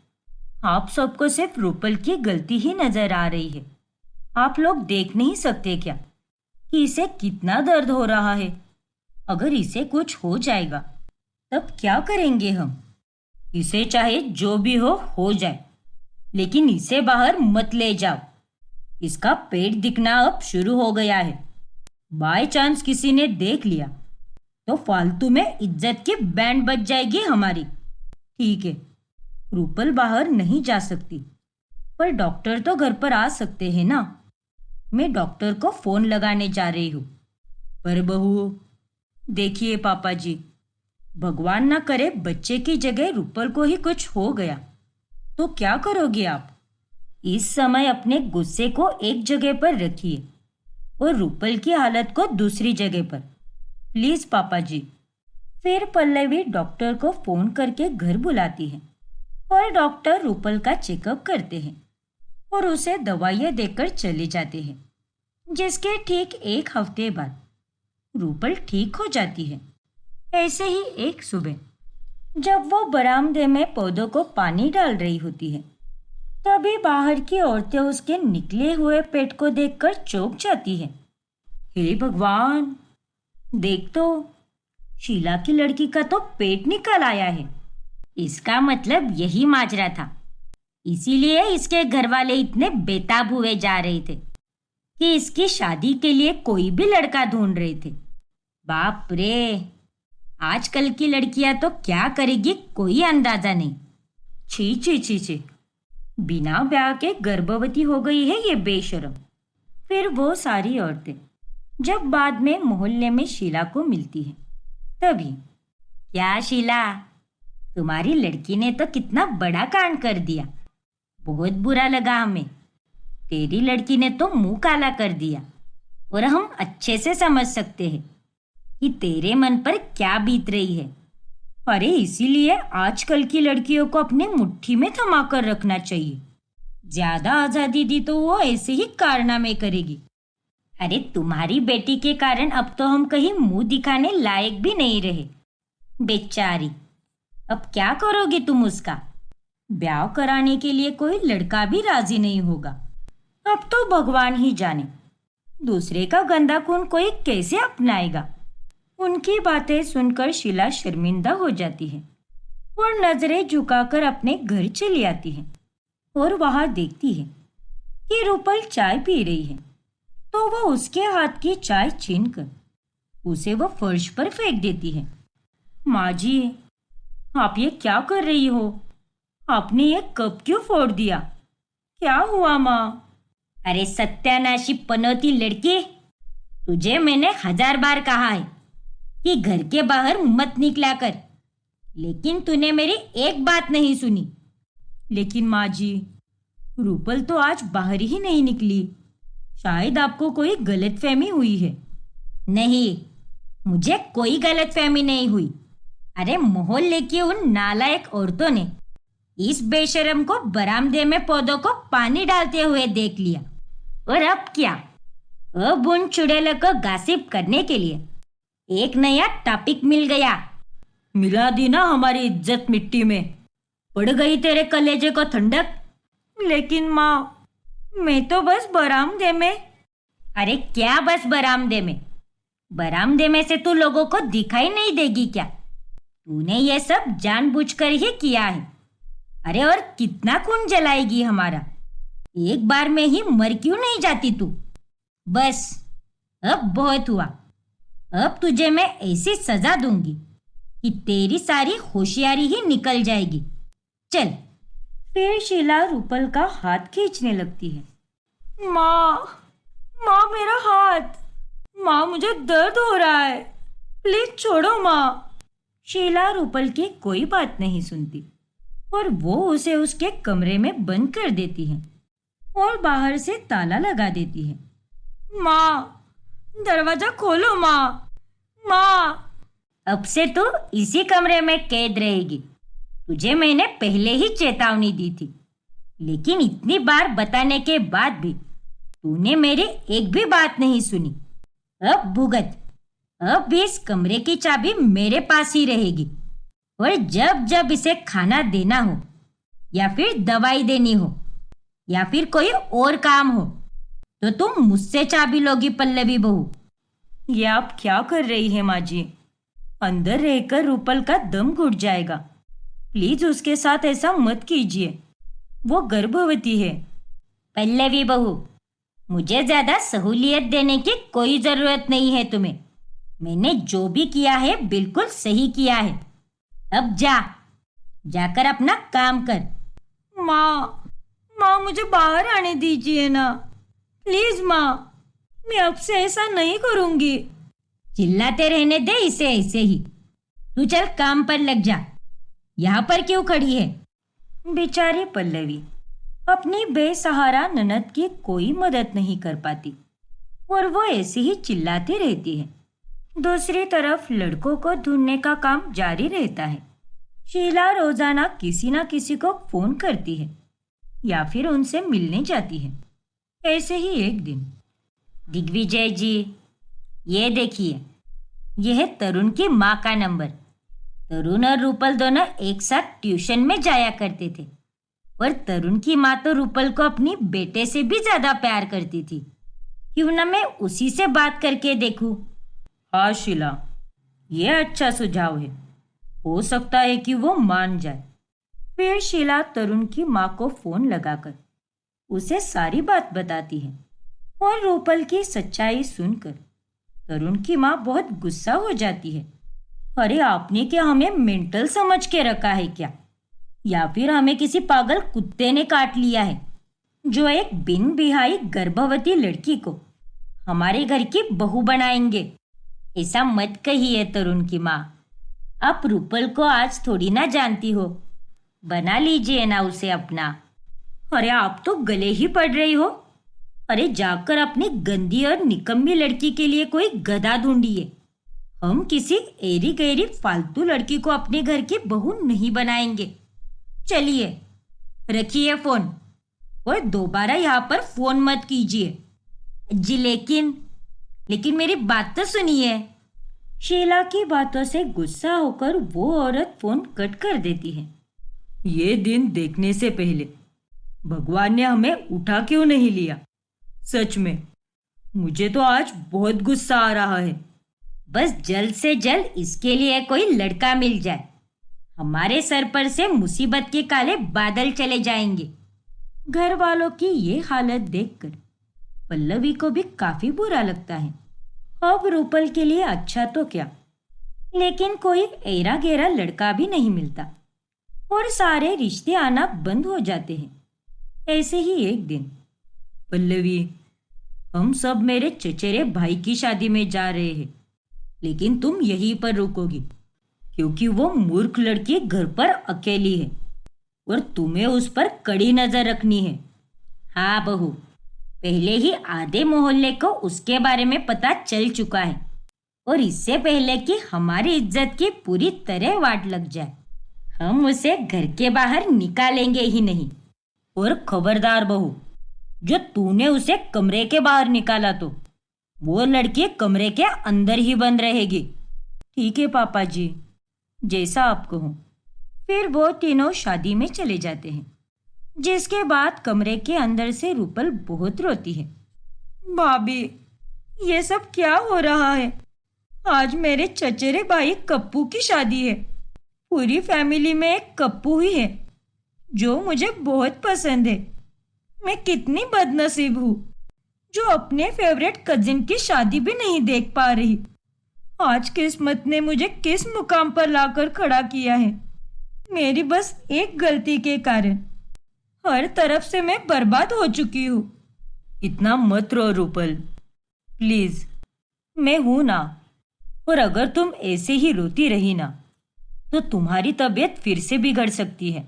आप सबको सिर्फ रूपल की गलती ही नजर आ रही है। आप लोग देख नहीं सकते क्या कि इसे कितना दर्द हो रहा है? अगर इसे कुछ हो जाएगा तब क्या करेंगे हम? इसे चाहे जो भी हो जाए, लेकिन इसे बाहर मत ले जाओ। इसका पेट दिखना अब शुरू हो गया है। बाय चांस किसी ने देख लिया तो फालतू में इज्जत की बैंड बज जाएगी हमारी। ठीक है, रूपल बाहर नहीं जा सकती, पर डॉक्टर तो घर पर आ सकते हैं ना। मैं डॉक्टर को फोन लगाने जा रही हूँ। पर बहू, देखिए पापा जी, भगवान ना करे बच्चे की जगह रूपल को ही कुछ हो गया तो क्या करोगे आप? इस समय अपने गुस्से को एक जगह पर रखिए और रूपल की हालत को दूसरी जगह पर। प्लीज पापा जी। फिर पल्लवी डॉक्टर को फोन करके घर बुलाती है और डॉक्टर रूपल का चेकअप करते हैं और उसे दवाइयाँ देकर चले जाते हैं, जिसके ठीक एक हफ्ते बाद रूपल ठीक हो जाती है। ऐसे ही एक सुबह जब वो बरामदे में पौधों को पानी डाल रही होती है, तभी बाहर की औरतें उसके निकले हुए पेट को देखकर चौंक जाती हैं। हे भगवान, देख तो, शीला की लड़की का तो पेट निकल आया है। इसका मतलब यही माजरा था। इसीलिए इसके घर वाले इतने बेताब हुए जा रहे थे कि इसकी शादी के लिए कोई भी लड़का ढूंढ रहे थे। बाप रे, आजकल की लड़कियां तो क्या करेगी कोई अंदाजा नहीं। छी छी छी छी, बिना ब्याह के गर्भवती हो गई है ये बेशरम। फिर वो सारी औरतें जब बाद में मोहल्ले में शीला को मिलती हैं, तभी, क्या शीला, तुम्हारी लड़की ने तो कितना बड़ा कांड कर दिया। बहुत बुरा लगा हमें। तेरी लड़की ने तो मुंह काला कर दिया। और हम अच्छे से समझ सकते हैं कि तेरे मन पर क्या बीत रही है। अरे इसीलिए आजकल की लड़कियों को अपने मुट्ठी में थमा कर रखना चाहिए। ज्यादा आजादी दी तो वो ऐसे ही कारनामे करेगी। अरे तुम्हारी बेटी के कारण अब तो हम कहीं मुंह दिखाने लायक भी नहीं रहे। बेचारी, अब क्या करोगे तुम उसका? ब्याह कराने के लिए कोई लड़का भी राजी नहीं होगा। अब तो भगवान ही जाने दूसरे का गंदा खून कोई कैसे अपनाएगा। उनकी बातें सुनकर शीला शर्मिंदा हो जाती है और नजरें झुकाकर अपने घर चली आती है और वहां देखती है कि रूपल चाय पी रही है, तो वो उसके हाथ की चाय छीनकर उसे वो फर्श पर फेंक देती है। माँ जी, आप ये क्या कर रही हो? आपने ये कप क्यों फोड़ दिया? क्या हुआ माँ? अरे सत्यानाशी पनौती लड़की, तुझे मैंने 1000 बार कहा है कि घर के बाहर मत निकला कर, लेकिन तूने मेरी एक बात नहीं सुनी। लेकिन माँ जी, रूपल तो आज बाहर ही नहीं निकली। शायद आपको कोई गलतफहमी हुई है। नहीं, मुझे कोई गलतफहमी नहीं हुई। अरे मोहल्ले की उन नालायक औरतों ने इस बेशरम को बरामदे में पौधों को पानी डालते हुए देख लिया। और अब क्या? अब उन चुड़ैलों को गासिप करने के लिए एक नया टॉपिक मिल गया। मिला दी ना हमारी इज्जत मिट्टी में। पड़ गई तेरे कलेजे को ठंडक। लेकिन माँ, मैं तो बस बरामदे में। अरे क्या बस बरामदे में? बरामदे में से तू लोगों को दिखाई नहीं देगी क्या? तूने ये सब जानबूझकर ही किया है। अरे और कितना खून जलाएगी हमारा? एक बार में ही मर क्यों नहीं जाती तू? बस अब बहुत हुआ। अब तुझे मैं ऐसी सजा दूंगी कि तेरी सारी होशियारी ही निकल जाएगी। चल। फिर शीला रूपल का हाथ खींचने लगती है। माँ, माँ मेरा हाथ। माँ मुझे दर्द हो रहा है, प्लीज छोड़ो माँ। शीला रूपल की कोई बात नहीं सुनती और वो उसे उसके कमरे में बंद कर देती है और बाहर से ताला लगा देती है। माँ, दरवाजा खोलो माँ। माँ, अब से तू इसी कमरे में कैद रहेगी। तुझे मैंने पहले ही चेतावनी दी थी, लेकिन इतनी बार बताने के बाद भी तूने मेरी एक भी बात नहीं सुनी। अब भुगत। अब भी इस कमरे की चाबी मेरे पास ही रहेगी और जब जब इसे खाना देना हो या फिर दवाई देनी हो या फिर कोई और काम हो तो तुम मुझसे चाबी लोगी पल्लवी बहू। ये आप क्या कर रही है माँ जी? अंदर रहकर रूपल का दम घुट जाएगा। प्लीज उसके साथ ऐसा मत कीजिए, वो गर्भवती है। पल्लवी बहू, मुझे ज्यादा सहूलियत देने की कोई जरूरत नहीं है तुम्हें। मैंने जो भी किया है बिल्कुल सही किया है। अब जाकर अपना काम कर। माँ, माँ मुझे बाहर आने दीजिए ना, प्लीज माँ। मैं अब से ऐसा नहीं करूंगी। चिल्लाते रहने दे इसे ऐसे ही। तू चल काम पर लग जा। यहाँ पर क्यों खड़ी है? बेचारी पल्लवी अपनी बेसहारा ननद की कोई मदद नहीं कर पाती और वो ऐसे ही चिल्लाती रहती है। दूसरी तरफ लड़कों को ढूंढने का काम जारी रहता है। शीला रोजाना किसी ना किसी को फोन करती है या फिर उनसे मिलने जाती है। ऐसे ही एक दिन, दिग्विजय जी, ये देखिए, यह है तरुण की माँ का नंबर। तरुण और रूपल दोनों एक साथ ट्यूशन में जाया करते थे और तरुण की माँ तो रूपल को अपनी बेटे से भी ज्यादा प्यार करती थी। क्यों ना मैं उसी से बात करके देखूं? हाँ शीला, ये अच्छा सुझाव है। हो सकता है कि वो मान जाए। फिर शीला तरुण की माँ को फोन लगाकर उसे सारी बात बताती है और रूपल की सच्चाई सुनकर तरुण की माँ बहुत गुस्सा हो जाती है। अरे आपने क्या हमें मेंटल समझ के रखा है क्या? या फिर हमें किसी पागल कुत्ते ने काट लिया है जो एक बिन बिहाई गर्भवती लड़की को हमारे घर की बहू बनाएंगे? ऐसा मत कहिए तरुण की माँ। आप रूपल को आज थोड़ी ना जानती हो, बना लीजिए ना उसे अपना। अरे आप तो गले ही पड़ रही हो। अरे जाकर अपनी गंदी और निकम्मी लड़की के लिए कोई गधा ढूंढिए। हम किसी एरी गैरी फालतू लड़की को अपने घर की बहू नहीं बनाएंगे। चलिए, रखिए फोन और दोबारा यहाँ पर फोन मत कीजिए। जी लेकिन मेरी बात तो सुनिए। शीला की बातों से गुस्सा होकर वो औरत फोन कट कर देती है। ये दिन देखने से पहले भगवान ने हमें उठा क्यों नहीं लिया? सच में मुझे तो आज बहुत गुस्सा आ रहा है। बस जल्द से जल्द इसके लिए कोई लड़का मिल जाए, हमारे सर पर से मुसीबत के काले बादल चले जाएंगे। घर वालों की ये हालत देखकर पल्लवी को भी काफी बुरा लगता है। अब रूपल के लिए अच्छा तो क्या, लेकिन कोई एरा गेरा लड़का भी नहीं मिलता और सारे रिश्ते आना बंद हो जाते हैं। ऐसे ही एक दिन, पल्लवी, हम सब मेरे चचेरे भाई की शादी में जा रहे हैं, लेकिन तुम यहीं पर रुकोगी क्योंकि वो मूर्ख लड़की घर पर अकेली है और तुम्हें उस पर कड़ी नजर रखनी है। हाँ बहू, पहले ही आधे मोहल्ले को उसके बारे में पता चल चुका है और इससे पहले कि हमारी इज्जत की पूरी तरह वाट लग जाए, हम उसे घर के बाहर निकालेंगे ही नहीं। और खबरदार बहू, जो तूने उसे कमरे के बाहर निकाला तो वो लड़की कमरे के अंदर ही बंद रहेगी। ठीक है पापा जी, जैसा आप कहो। फिर वो तीनों शादी में चले जाते हैं, जिसके बाद कमरे के अंदर से रूपल बहुत रोती है। भाभी, ये सब क्या हो रहा है? आज मेरे चचेरे भाई कप्पू की शादी है। पूरी फैमिली में एक कप्पू ही है जो मुझे बहुत पसंद है। मैं कितनी बदनसीब हूँ जो अपने फेवरेट कजिन की शादी भी नहीं देख पा रही। आज किस्मत ने मुझे किस मुकाम पर लाकर खड़ा किया है। मेरी बस एक गलती के कारण हर तरफ से मैं बर्बाद हो चुकी हूँ। इतना मत रो रूपल, प्लीज। मैं हूं ना, और अगर तुम ऐसे ही रोती रही ना तो तुम्हारी तबीयत फिर से बिगड़ सकती है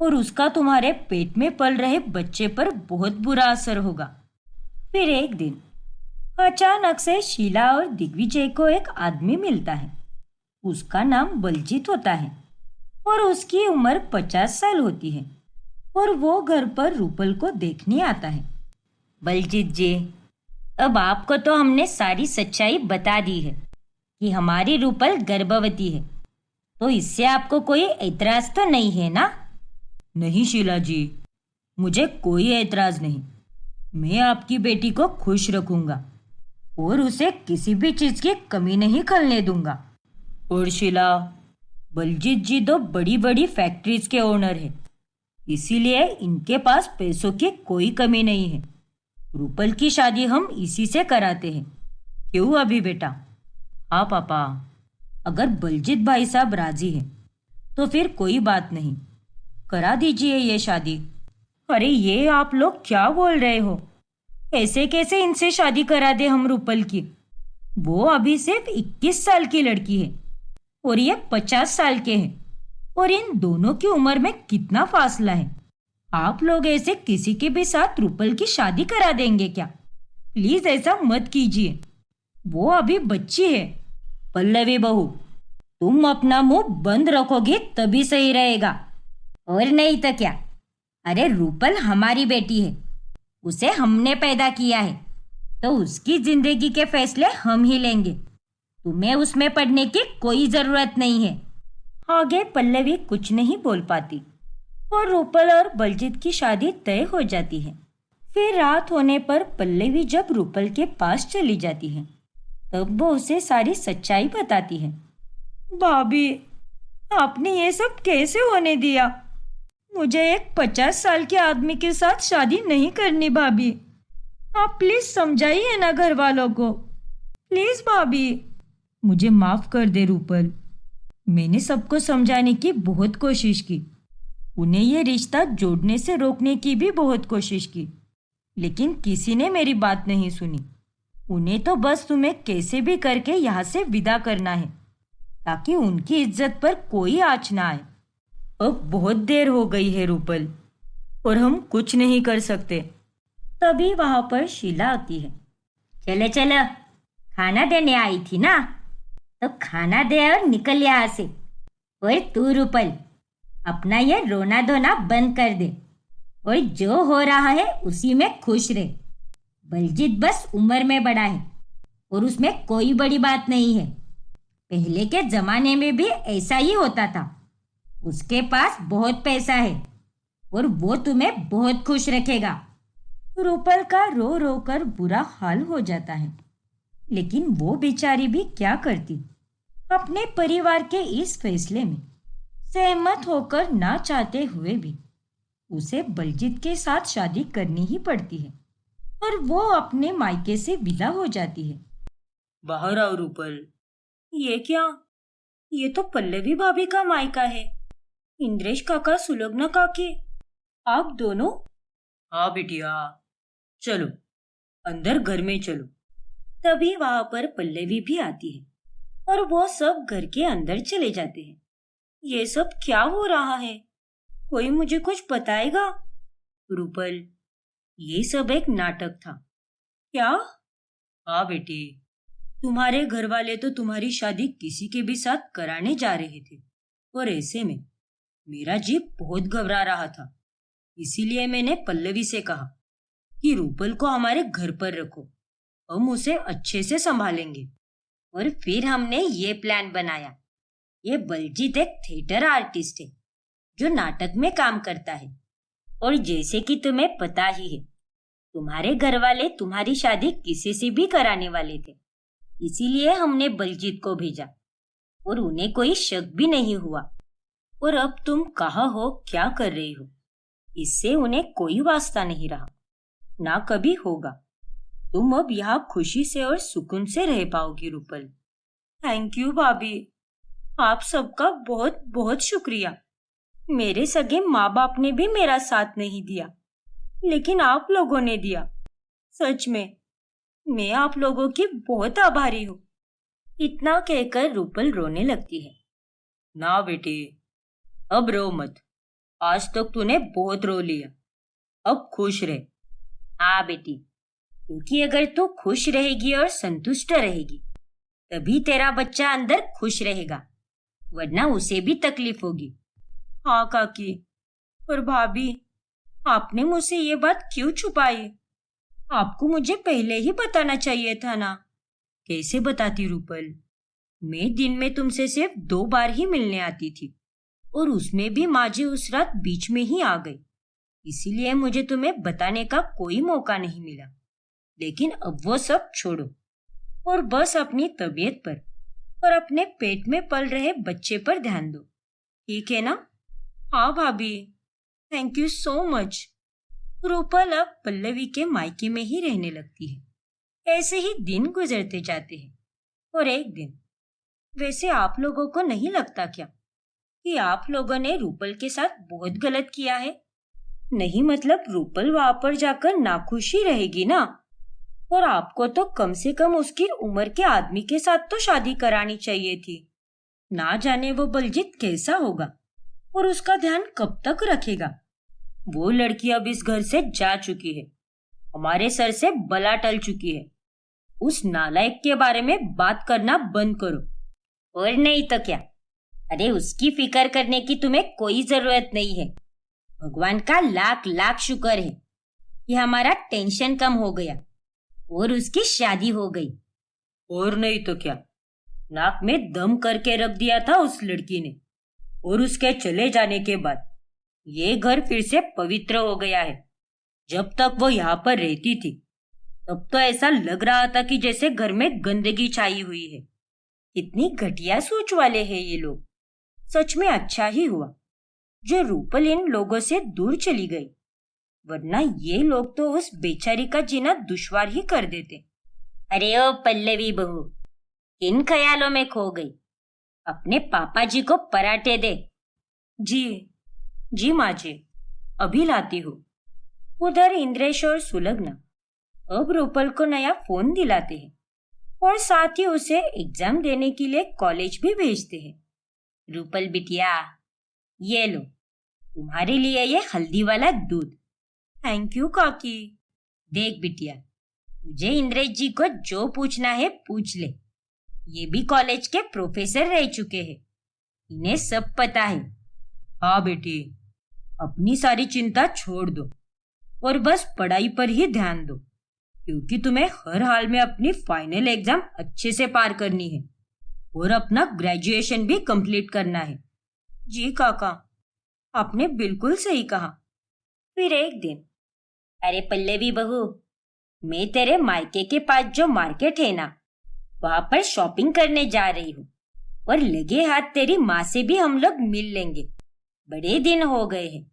और उसका तुम्हारे पेट में पल रहे बच्चे पर बहुत बुरा असर होगा। फिर एक दिन अचानक से शीला और दिग्विजय को एक आदमी मिलता है। उसका नाम बलजीत होता है और उसकी उम्र 50 साल होती है और वो घर पर रूपल को देखने आता है। बलजीत जी, अब आपको तो हमने सारी सच्चाई बता दी है कि हमारी रूपल गर्भवती है, तो इससे आपको कोई एतराज तो नहीं है ना? नहीं शीला जी, मुझे कोई एतराज नहीं। मैं आपकी बेटी को खुश रखूंगा और उसे किसी भी चीज की कमी नहीं खलने दूंगा। और शीला, बलजीत जी तो बड़ी बड़ी फैक्ट्रीज के ओनर है, इसीलिए इनके पास पैसों की कोई कमी नहीं है। रूपल की शादी हम इसी से कराते हैं। क्यों अभी बेटा? हाँ पापा, अगर बलजीत भाई साहब राजी हैं तो फिर कोई बात नहीं, करा दीजिए ये शादी। अरे ये आप लोग क्या बोल रहे हो? ऐसे कैसे इनसे शादी करा दे हम रूपल की? वो अभी सिर्फ 21 साल की लड़की है और ये 50 साल के हैं, और इन दोनों की उम्र में कितना फासला है। आप लोग ऐसे किसी के भी साथ रूपल की शादी करा देंगे क्या? प्लीज ऐसा मत कीजिए, वो अभी बच्ची है। पल्लवी बहू, तुम अपना मुंह बंद रखोगी तभी सही रहेगा, और नहीं तो क्या। अरे रूपल हमारी बेटी है, उसे हमने पैदा किया है, तो उसकी जिंदगी के फैसले हम ही लेंगे। तुम्हें उसमें पढ़ने की कोई जरूरत नहीं है। आगे पल्लवी कुछ नहीं बोल पाती और रूपल और बलजीत की शादी तय हो जाती है। फिर रात होने पर पल्लवी जब रूपल के पास चली जाती है तब वो उसे सारी सच्चाई बताती है। भाभी, आपने ये सब कैसे होने दिया? मुझे एक 50 साल के आदमी के साथ शादी नहीं करनी भाभी। आप प्लीज समझाइए ना घर वालों को, प्लीज भाभी। मुझे माफ कर दे रूपल, मैंने सबको समझाने की बहुत कोशिश की, उन्हें यह रिश्ता जोड़ने से रोकने की भी बहुत कोशिश की, लेकिन किसी ने मेरी बात नहीं सुनी। उन्हें तो बस तुम्हें कैसे भी करके यहाँ से विदा करना है ताकि उनकी इज्जत पर कोई आँच ना आए। अब बहुत देर हो गई है रूपल, और हम कुछ नहीं कर सकते। तभी वहां पर शीला आती है। चलो चलो, खाना देने आई थी ना, तो खाना दे और निकल यहाँ से। और तू रूपल, अपना ये रोना धोना बंद कर दे और जो हो रहा है उसी में खुश रहे। बलजीत बस उम्र में बड़ा है और उसमें कोई बड़ी बात नहीं है। पहले के जमाने में भी ऐसा ही होता था। उसके पास बहुत पैसा है और वो तुम्हें बहुत खुश रखेगा। रूपल का रो रो कर बुरा हाल हो जाता है, लेकिन वो बेचारी भी क्या करती। अपने परिवार के इस फैसले में सहमत होकर ना चाहते हुए भी उसे बलजीत के साथ शादी करनी ही पड़ती है और वो अपने मायके से विदा हो जाती है। बाहर आओ रूपल। ये क्या? ये तो पल्लवी भाभी का मायका है। इंद्रेश काका, सुलोगना काकी, आप दोनों? हाँ बिटिया, चलो अंदर घर में चलो। तभी वहां पर पल्लवी भी आती है और वो सब घर के अंदर चले जाते हैं। ये सब क्या हो रहा है? कोई मुझे कुछ बताएगा? रूपल, ये सब एक नाटक था। क्या? हाँ बेटी, तुम्हारे घर वाले तो तुम्हारी शादी किसी के भी साथ कराने जा रहे थे और ऐसे में मेरा जी बहुत घबरा रहा था। इसीलिए मैंने पल्लवी से कहा कि रूपल को हमारे घर पर रखो, हम उसे अच्छे से संभालेंगे। और फिर हमने ये प्लान बनाया। ये बलजीत एक थिएटर आर्टिस्ट है जो नाटक में काम करता है और जैसे कि तुम्हें पता ही है, तुम्हारे घर वाले तुम्हारी शादी किसी से भी कराने वाले थे। इसीलिए हमने बलजीत को भेजा और उन्हें कोई शक भी नहीं हुआ। और अब तुम कहाँ हो, क्या कर रही हो, इससे उन्हें कोई वास्ता नहीं रहा, ना कभी होगा। तुम अब यहाँ खुशी से और सुकून से रह पाओगी रूपल। थैंक यू भाभी, आप सबका बहुत बहुत शुक्रिया। मेरे सगे माँ बाप ने भी मेरा साथ नहीं दिया, लेकिन आप लोगों ने दिया। सच में मैं आप लोगों की बहुत आभारी हूँ। इतना कहकर रूपल रोने लगती है। ना बेटी, अब रो मत। आज तक तूने बहुत रो लिया, अब खुश रह। हाँ बेटी, क्योंकि अगर तू खुश रहेगी और संतुष्ट रहेगी तभी तेरा बच्चा अंदर खुश रहेगा, वरना उसे भी तकलीफ होगी। हाँ काकी, पर भाभी, आपने मुझसे ये बात क्यों छुपाई? आपको मुझे पहले ही बताना चाहिए था ना। कैसे बताती रूपल? मैं दिन में तुमसे सिर्फ 2 बार ही मिलने आती थी और उसमें भी माँ जी उस रात बीच में ही आ गई। इसीलिए मुझे तुम्हें बताने का कोई मौका नहीं मिला। लेकिन अब वो सब छोड़ो और बस अपनी तबीयत पर और अपने पेट में पल रहे बच्चे पर ध्यान दो, ठीक है ना? हाँ भाभी, thank you so much. Rupal अब पल्लवी के मायके में ही रहने लगती है। ऐसे ही दिन गुजरते जाते हैं और एक दिन, वैसे आप लोगों को नहीं लगता क्या कि आप लोगों ने रूपल के साथ बहुत गलत किया है? नहीं मतलब रूपल वहां पर जाकर नाखुश ही रहेगी ना, और आपको तो कम से कम उसकी उम्र के आदमी के साथ तो शादी करानी चाहिए थी। ना जाने वो बलजीत कैसा होगा और उसका ध्यान कब तक रखेगा। वो लड़की अब इस घर से जा चुकी है, हमारे सर से बला टल चुकी है। उस नालायक के बारे में बात करना बंद करो। और नहीं तो क्या, अरे उसकी फिक्र करने की तुम्हें कोई जरूरत नहीं है। भगवान का लाख लाख शुक्र है कि हमारा टेंशन कम हो गया और उसकी शादी हो गई। और नहीं तो क्या, नाक में दम करके रख दिया था उस लड़की ने, और उसके चले जाने के बाद ये घर फिर से पवित्र हो गया है। जब तक वो यहाँ पर रहती थी तब तो ऐसा लग रहा था कि जैसे घर में गंदगी छाई हुई है। कितनी घटिया सोच वाले हैं ये लोग। सच में अच्छा ही हुआ जो रूपल इन लोगों से दूर चली गई, वरना ये लोग तो उस बेचारी का जीना दुश्वार ही कर देते। अरे ओ पल्लवी बहू, किन ख्यालों में खो गई? अपने पापा जी को पराठे दे। जी जी माँ जी, अभी लाती हूँ। उधर इंद्रेश और सुलग्ना अब रूपल को नया फोन दिलाते हैं और साथ ही उसे एग्जाम देने के लिए कॉलेज भी भेजते हैं। रूपल बिटिया, ये लो तुम्हारे लिए ये हल्दी वाला दूध। थैंक यू काकी। देख बिटिया, तुझे इंद्रेश जी को जो पूछना है पूछ ले। ये भी कॉलेज के प्रोफेसर रह चुके हैं, इन्हें सब पता है। हाँ बेटी, अपनी सारी चिंता छोड़ दो और बस पढ़ाई पर ही ध्यान दो, क्योंकि तुम्हें हर हाल में अपनी फाइनल एग्जाम अच्छे से पार करनी है और अपना ग्रेजुएशन भी कंप्लीट करना है। जी काका, आपने बिल्कुल सही कहा। फिर एक दिन, अरे पल्लवी बहू, मैं तेरे मायके के पास जो मार्केट है ना, वहां पर शॉपिंग करने जा रही हूँ और लगे हाथ तेरी माँ से भी हम लोग मिल लेंगे। बड़े दिन हो गए हैं,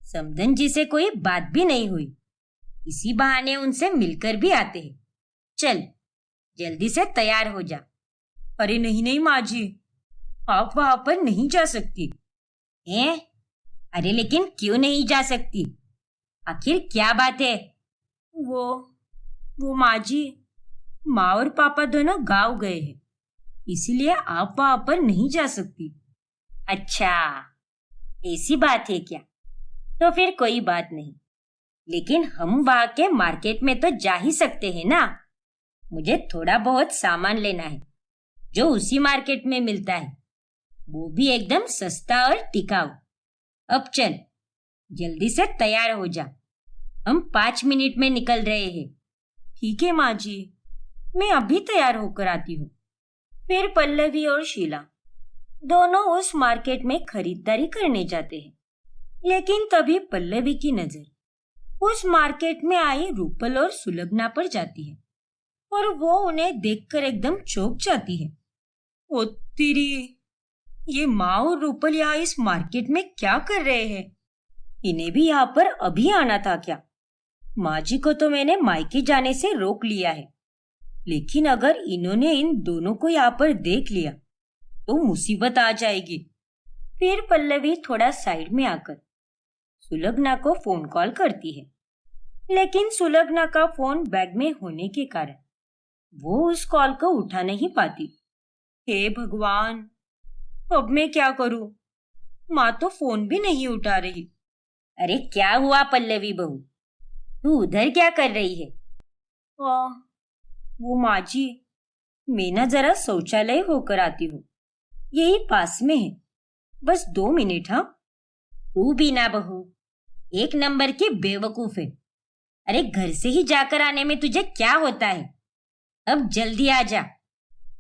समधन जी से कोई बात भी नहीं हुई, इसी बहाने उनसे मिलकर भी आते हैं। चल जल्दी से तैयार हो जा। अरे नहीं नहीं माँ जी, आप वहां पर नहीं जा सकती। हैं? अरे लेकिन क्यों नहीं जा सकती? आखिर क्या बात है? वो माँ जी, माँ और पापा दोनों गांव गए हैं, इसीलिए आप वहां पर नहीं जा सकती। अच्छा, ऐसी बात है क्या? तो फिर कोई बात नहीं, लेकिन हम वहां के मार्केट में तो जा ही सकते हैं ना। मुझे थोड़ा बहुत सामान लेना है जो उसी मार्केट में मिलता है, वो भी एकदम सस्ता और टिकाऊ। अब चल जल्दी से तैयार हो जा, हम 5 मिनट में निकल रहे हैं। ठीक है माँ जी, मैं अभी तैयार होकर आती हूँ। फिर पल्लवी और शीला दोनों उस मार्केट में खरीदारी करने जाते हैं, लेकिन तभी पल्लवी की नजर उस मार्केट में आई रूपल और सुलग्ना पर जाती है और वो उन्हें देखकर एकदम चौंक जाती है। ओ तेरी, ये माँ और रूपल यहाँ इस मार्केट में क्या कर रहे हैं? इन्हें भी यहाँ पर अभी आना था क्या? माँ जी को तो मैंने मायके जाने से रोक लिया है, लेकिन अगर इन्होंने इन दोनों को यहाँ पर देख लिया तो मुसीबत आ जाएगी। फिर पल्लवी थोड़ा साइड में आकर सुलग्ना को फोन कॉल करती है, लेकिन सुलग्ना का फोन बैग में होने के कारण वो उस कॉल को उठा नहीं पाती। हे भगवान, अब मैं क्या करूं? माँ तो फोन भी नहीं उठा रही। अरे क्या हुआ पल्लवी बहू, तू उधर क्या कर रही है? वो माँ जी, मैं ना जरा शौचालय होकर आती हूँ, यही पास में है, बस 2 मिनट। हाँ? तू भी ना बहू, एक नंबर की बेवकूफ है। अरे घर से ही जाकर आने में तुझे क्या होता है? अब जल्दी आ जा।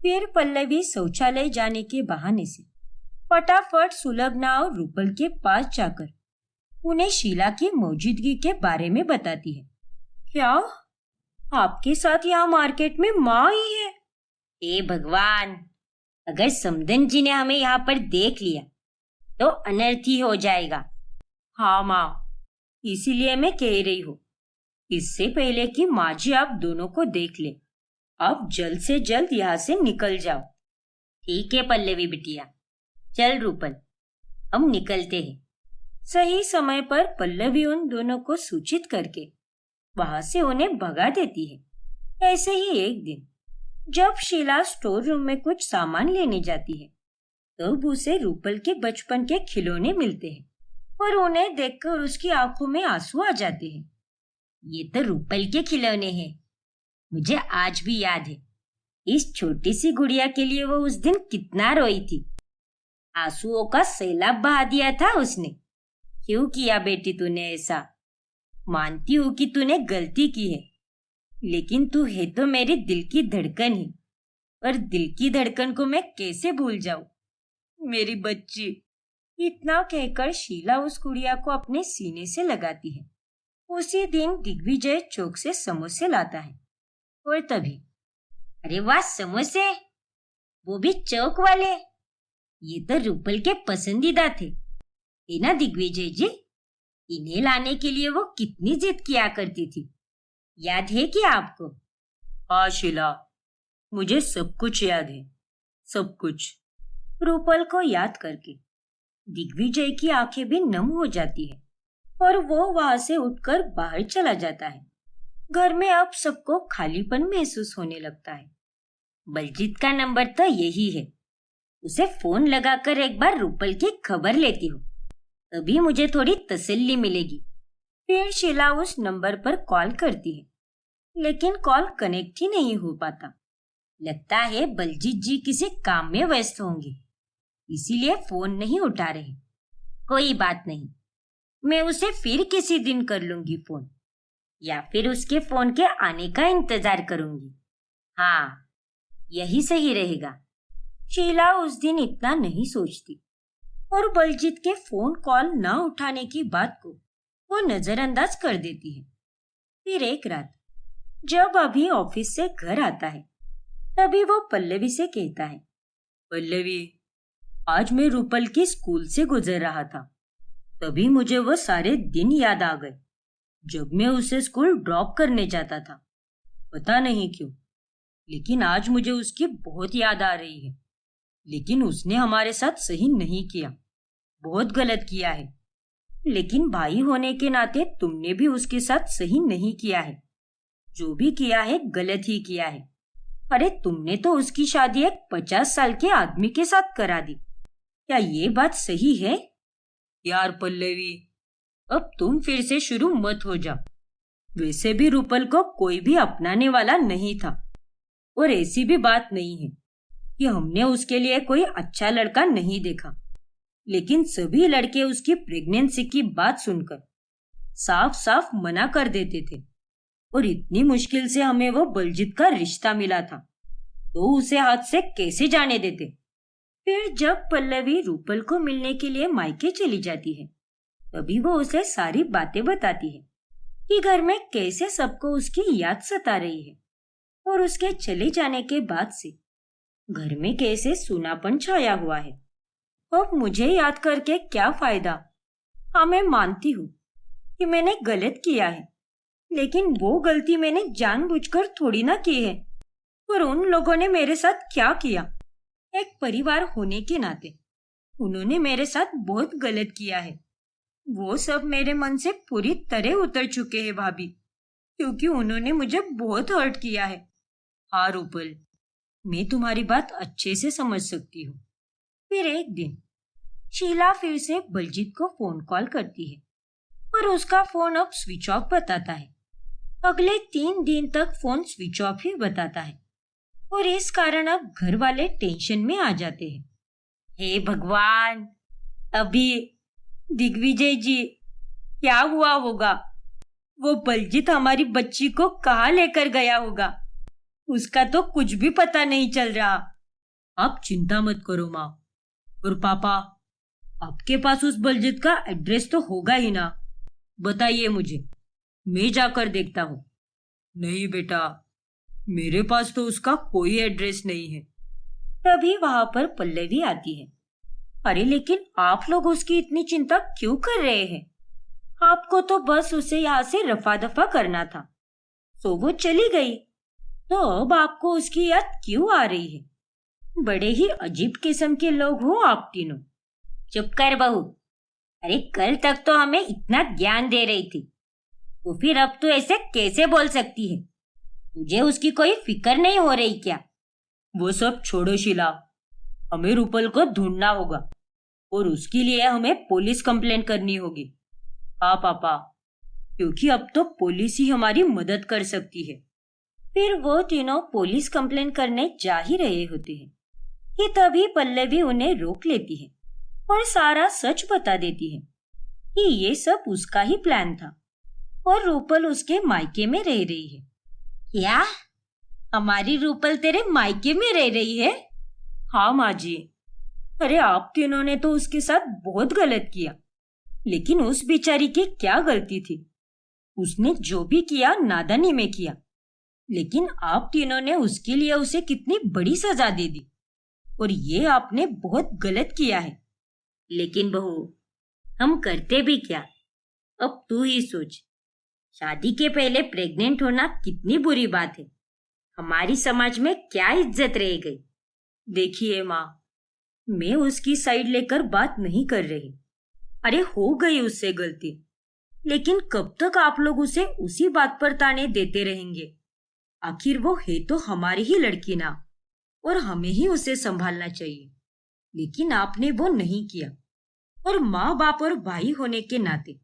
फिर पल्लवी शौचालय जाने के बहाने से फटाफट सुलग्ना और रूपल के पास जाकर उन्हें शीला की मौजूदगी के बारे में बताती है। क्या आपके साथ यहाँ मार्केट में माँ ही है? हे भगवान, अगर समधन जी ने हमें यहाँ पर देख लिया तो अनर्थ ही हो जाएगा। हाँ माँ, इसीलिए मैं कह रही हूँ, इससे पहले कि माँ जी आप दोनों को देख ले, आप जल्द से जल्द यहाँ से निकल जाओ। ठीक है पल्लवी बिटिया, चल रूपल, हम निकलते हैं। सही समय पर पल्लवी उन दोनों को सूचित करके वहां से उन्हें भगा देती है। ऐसे ही एक दिन जब शीला स्टोर रूम में कुछ सामान लेने जाती है, तब उसे रूपल के बचपन के खिलौने मिलते हैं और उन्हें देखकर उसकी आंखों में आंसू आ जाते हैं। ये तो रूपल के खिलौने हैं, मुझे आज भी याद है इस छोटी सी गुड़िया के लिए वो उस दिन कितना रोई थी। आंसुओं का सैलाब बहा दिया था उसने। क्यों किया बेटी तूने ऐसा? मानती हूँ कि तूने गलती की है, लेकिन तू है तो मेरी दिल की धड़कन ही, और दिल की धड़कन को मैं कैसे भूल जाऊं? मेरी बच्ची। इतना कहकर शीला उस गुड़िया को अपने सीने से लगाती है। उसी दिन दिग्विजय चौक से समोसे लाता है और तभी, अरे वाह समोसे, वो भी चौक वाले। ये तो रूपल के पसंदीदा थे, है ना दिग्विजय जी? इन्हें लाने के लिए वो कितनी जिद किया करती थी, याद है कि आपको? हाँ शीला, मुझे सब कुछ याद है, सब कुछ। रूपल को याद करके दिग्विजय की आंखें भी नम हो जाती है और वो वहां से उठकर बाहर चला जाता है। घर में अब सबको खालीपन महसूस होने लगता है। बलजीत का नंबर तो यही है, उसे फोन लगाकर एक बार रूपल की खबर लेती हूँ, तभी मुझे थोड़ी तसल्ली मिलेगी। फिर शीला उस नंबर पर कॉल करती है लेकिन कॉल कनेक्ट ही नहीं हो पाता। लगता है बलजीत जी किसी काम में व्यस्त होंगे, इसीलिए फोन नहीं उठा रहे। कोई बात नहीं, मैं उसे फिर किसी दिन कर लूंगी फोन, या फिर उसके फोन के आने का इंतजार करूंगी। हाँ, यही सही रहेगा। शीला उस दिन इतना नहीं सोचती और बलजीत के फोन कॉल न उठाने की बात को वो नजरअंदाज कर देती है। फिर एक रात जब अभी ऑफिस से घर आता है, तभी वो पल्लवी से कहता है, पल्लवी, आज मैं रूपल की स्कूल से गुजर रहा था, तभी मुझे वो सारे दिन याद आ गए जब मैं उसे स्कूल ड्रॉप करने जाता था। पता नहीं क्यों, लेकिन आज मुझे उसकी बहुत याद आ रही है। लेकिन उसने हमारे साथ सही नहीं किया, बहुत गलत किया है। लेकिन भाई होने के नाते तुमने भी उसके साथ सही नहीं किया है। जो भी किया है गलत ही किया है। अरे तुमने तो उसकी शादी एक 50 साल के आदमी के साथ करा दी। क्या ये बात सही है? यार पल्लवी, अब तुम फिर से शुरू मत हो जा। वैसे भी रूपल को कोई भी अपनाने वाला नहीं था, और ऐसी भी बात नहीं है कि हमने उसके लिए कोई अच्छा लड़का नहीं देखा। लेकिन सभी लड़के उसकी प्रेगनेंसी की बात सुनकर साफ साफ मना कर देते थे, और इतनी मुश्किल से हमें वो बलजीत का रिश्ता मिला था, तो उसे हाथ से कैसे जाने देते। फिर जब पल्लवी रूपल को मिलने के लिए मायके चली जाती है, तभी वो उसे सारी बातें बताती है कि घर में कैसे सबको उसकी याद सता रही है, और उसके चले जाने के बाद से घर में कैसे सूनापन छाया हुआ है। अब मुझे याद करके क्या फायदा? हाँ, मैं मानती हूँ कि मैंने गलत किया है, लेकिन वो गलती मैंने जानबूझकर थोड़ी ना की है। पर उन लोगों ने मेरे साथ क्या किया? एक परिवार होने के नाते उन्होंने मेरे साथ बहुत गलत किया है। वो सब मेरे मन से पूरी तरह उतर चुके हैं भाभी, क्योंकि उन्होंने मुझे बहुत हर्ट किया है। हाँ रूपल, मैं तुम्हारी बात अच्छे से समझ सकती हूँ। फिर एक दिन शीला फिर से बलजीत को फोन कॉल करती है, पर उसका फोन अब स्विच ऑफ बताता है। अगले 3 दिन तक फोन स्विच ऑफ ही बताता है, और इस कारण अब घर वाले टेंशन में आ जाते हैं। हे भगवान, अभी दिग्विजय जी क्या हुआ होगा? वो बलजीत हमारी बच्ची को कहाँ लेकर गया होगा? उसका तो कुछ भी पता नहीं चल रहा। आप चिंता मत करो माँ। और पापा, आपके पास उस बलजीत का एड्रेस तो होगा ही ना? बताइए मुझे, मैं जाकर देखता हूँ। नहीं बेटा, मेरे पास तो उसका कोई एड्रेस नहीं है। तभी वहां पर पल्लवी आती है। अरे लेकिन आप लोग उसकी इतनी चिंता क्यों कर रहे हैं? आपको तो बस उसे यहाँ से रफा दफा करना था, तो वो चली गई। तो अब आपको उसकी याद क्यों आ रही है? बड़े ही अजीब किस्म के लोग हो आप तीनों। चुप कर बहू। अरे कल तक तो हमें इतना ज्ञान दे रही थी, तो फिर अब तू ऐसे कैसे बोल सकती है? तुझे उसकी कोई फिक्र नहीं हो रही क्या? वो सब छोड़ो शीला, हमें रूपल को ढूंढना होगा, और उसके लिए हमें पुलिस कंप्लेंट करनी होगी। हाँ पापा, क्योंकि अब तो पुलिस ही हमारी मदद कर सकती है। फिर वो तीनों पुलिस कंप्लेंट करने जा ही रहे होते हैं कि तभी पल्लवी उन्हें रोक लेती है और सारा सच बता देती है कि ये सब उसका ही प्लान था, और रूपल उसके मायके में रह रही है। क्या? हमारी रूपल तेरे मायके में रह रही है? हाँ माँ जी। अरे आप तीनों ने तो उसके साथ बहुत गलत किया, लेकिन उस बेचारी की क्या गलती थी? उसने जो भी किया नादानी में किया, लेकिन आप तीनों ने उसके लिए उसे कितनी बड़ी सजा दे दी, और ये आपने बहुत गलत किया है। लेकिन बहू, हम करते भी क्या? अब तू ही सोच, शादी के पहले प्रेग्नेंट होना कितनी बुरी बात है। हमारी समाज में क्या इज्जत रह गई। देखिए माँ, मैं उसकी साइड लेकर बात नहीं कर रही। अरे हो गई उससे गलती, लेकिन कब तक आप लोग उसे उसी बात पर ताने देते रहेंगे? आखिर वो है तो हमारी ही लड़की ना, और हमें ही उसे संभालना चाहिए। लेकिन आपने वो नहीं किया, और माँ बाप और भाई होने के नाते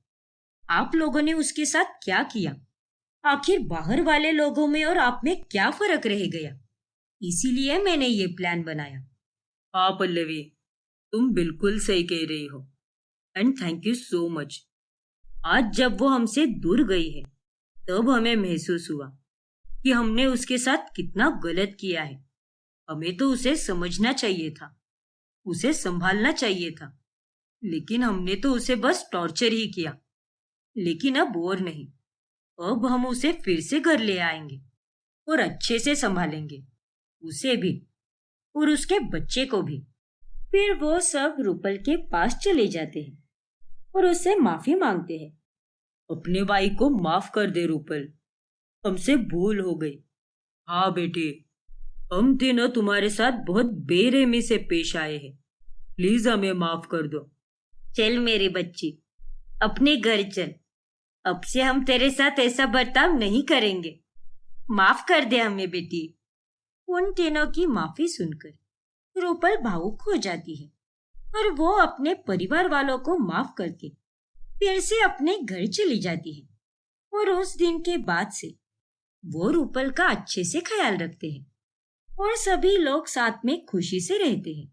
आप लोगों ने उसके साथ क्या किया? आखिर बाहर वाले लोगों में और आप में क्या फर्क रह गया? इसीलिए मैंने ये प्लान बनाया। हाँ पल्लवी, तुम बिल्कुल सही कह रही हो। And thank you so much. आज जब वो हमसे दूर गई है, तब हमें महसूस हुआ कि हमने उसके साथ कितना गलत किया है। हमें तो उसे समझना चाहिए था, उसे संभालना चाहिए था, लेकिन हमने तो उसे बस टॉर्चर ही किया। लेकिन अब और नहीं, अब हम उसे फिर से घर ले आएंगे और अच्छे से संभालेंगे, उसे भी और उसके बच्चे को भी। फिर वो सब रूपल के पास चले जाते हैं और उससे माफी मांगते हैं। अपने भाई को माफ कर दे रूपल, हमसे भूल हो गई। हाँ बेटे, हम तीनों तुम्हारे साथ बहुत बेरहमी से पेश आए हैं, प्लीज हमें माफ कर दो। चल मेरी बच्ची, अपने घर चल। अब से हम तेरे साथ ऐसा बर्ताव नहीं करेंगे। माफ कर दे हमें बेटी। उन तीनों की माफी सुनकर रूपल भावुक हो जाती है और वो अपने परिवार वालों को माफ करके फिर से अपने घर चली जाती है। और उस दिन के बाद से वो रूपल का अच्छे से ख्याल रखते हैं और सभी लोग साथ में खुशी से रहते हैं।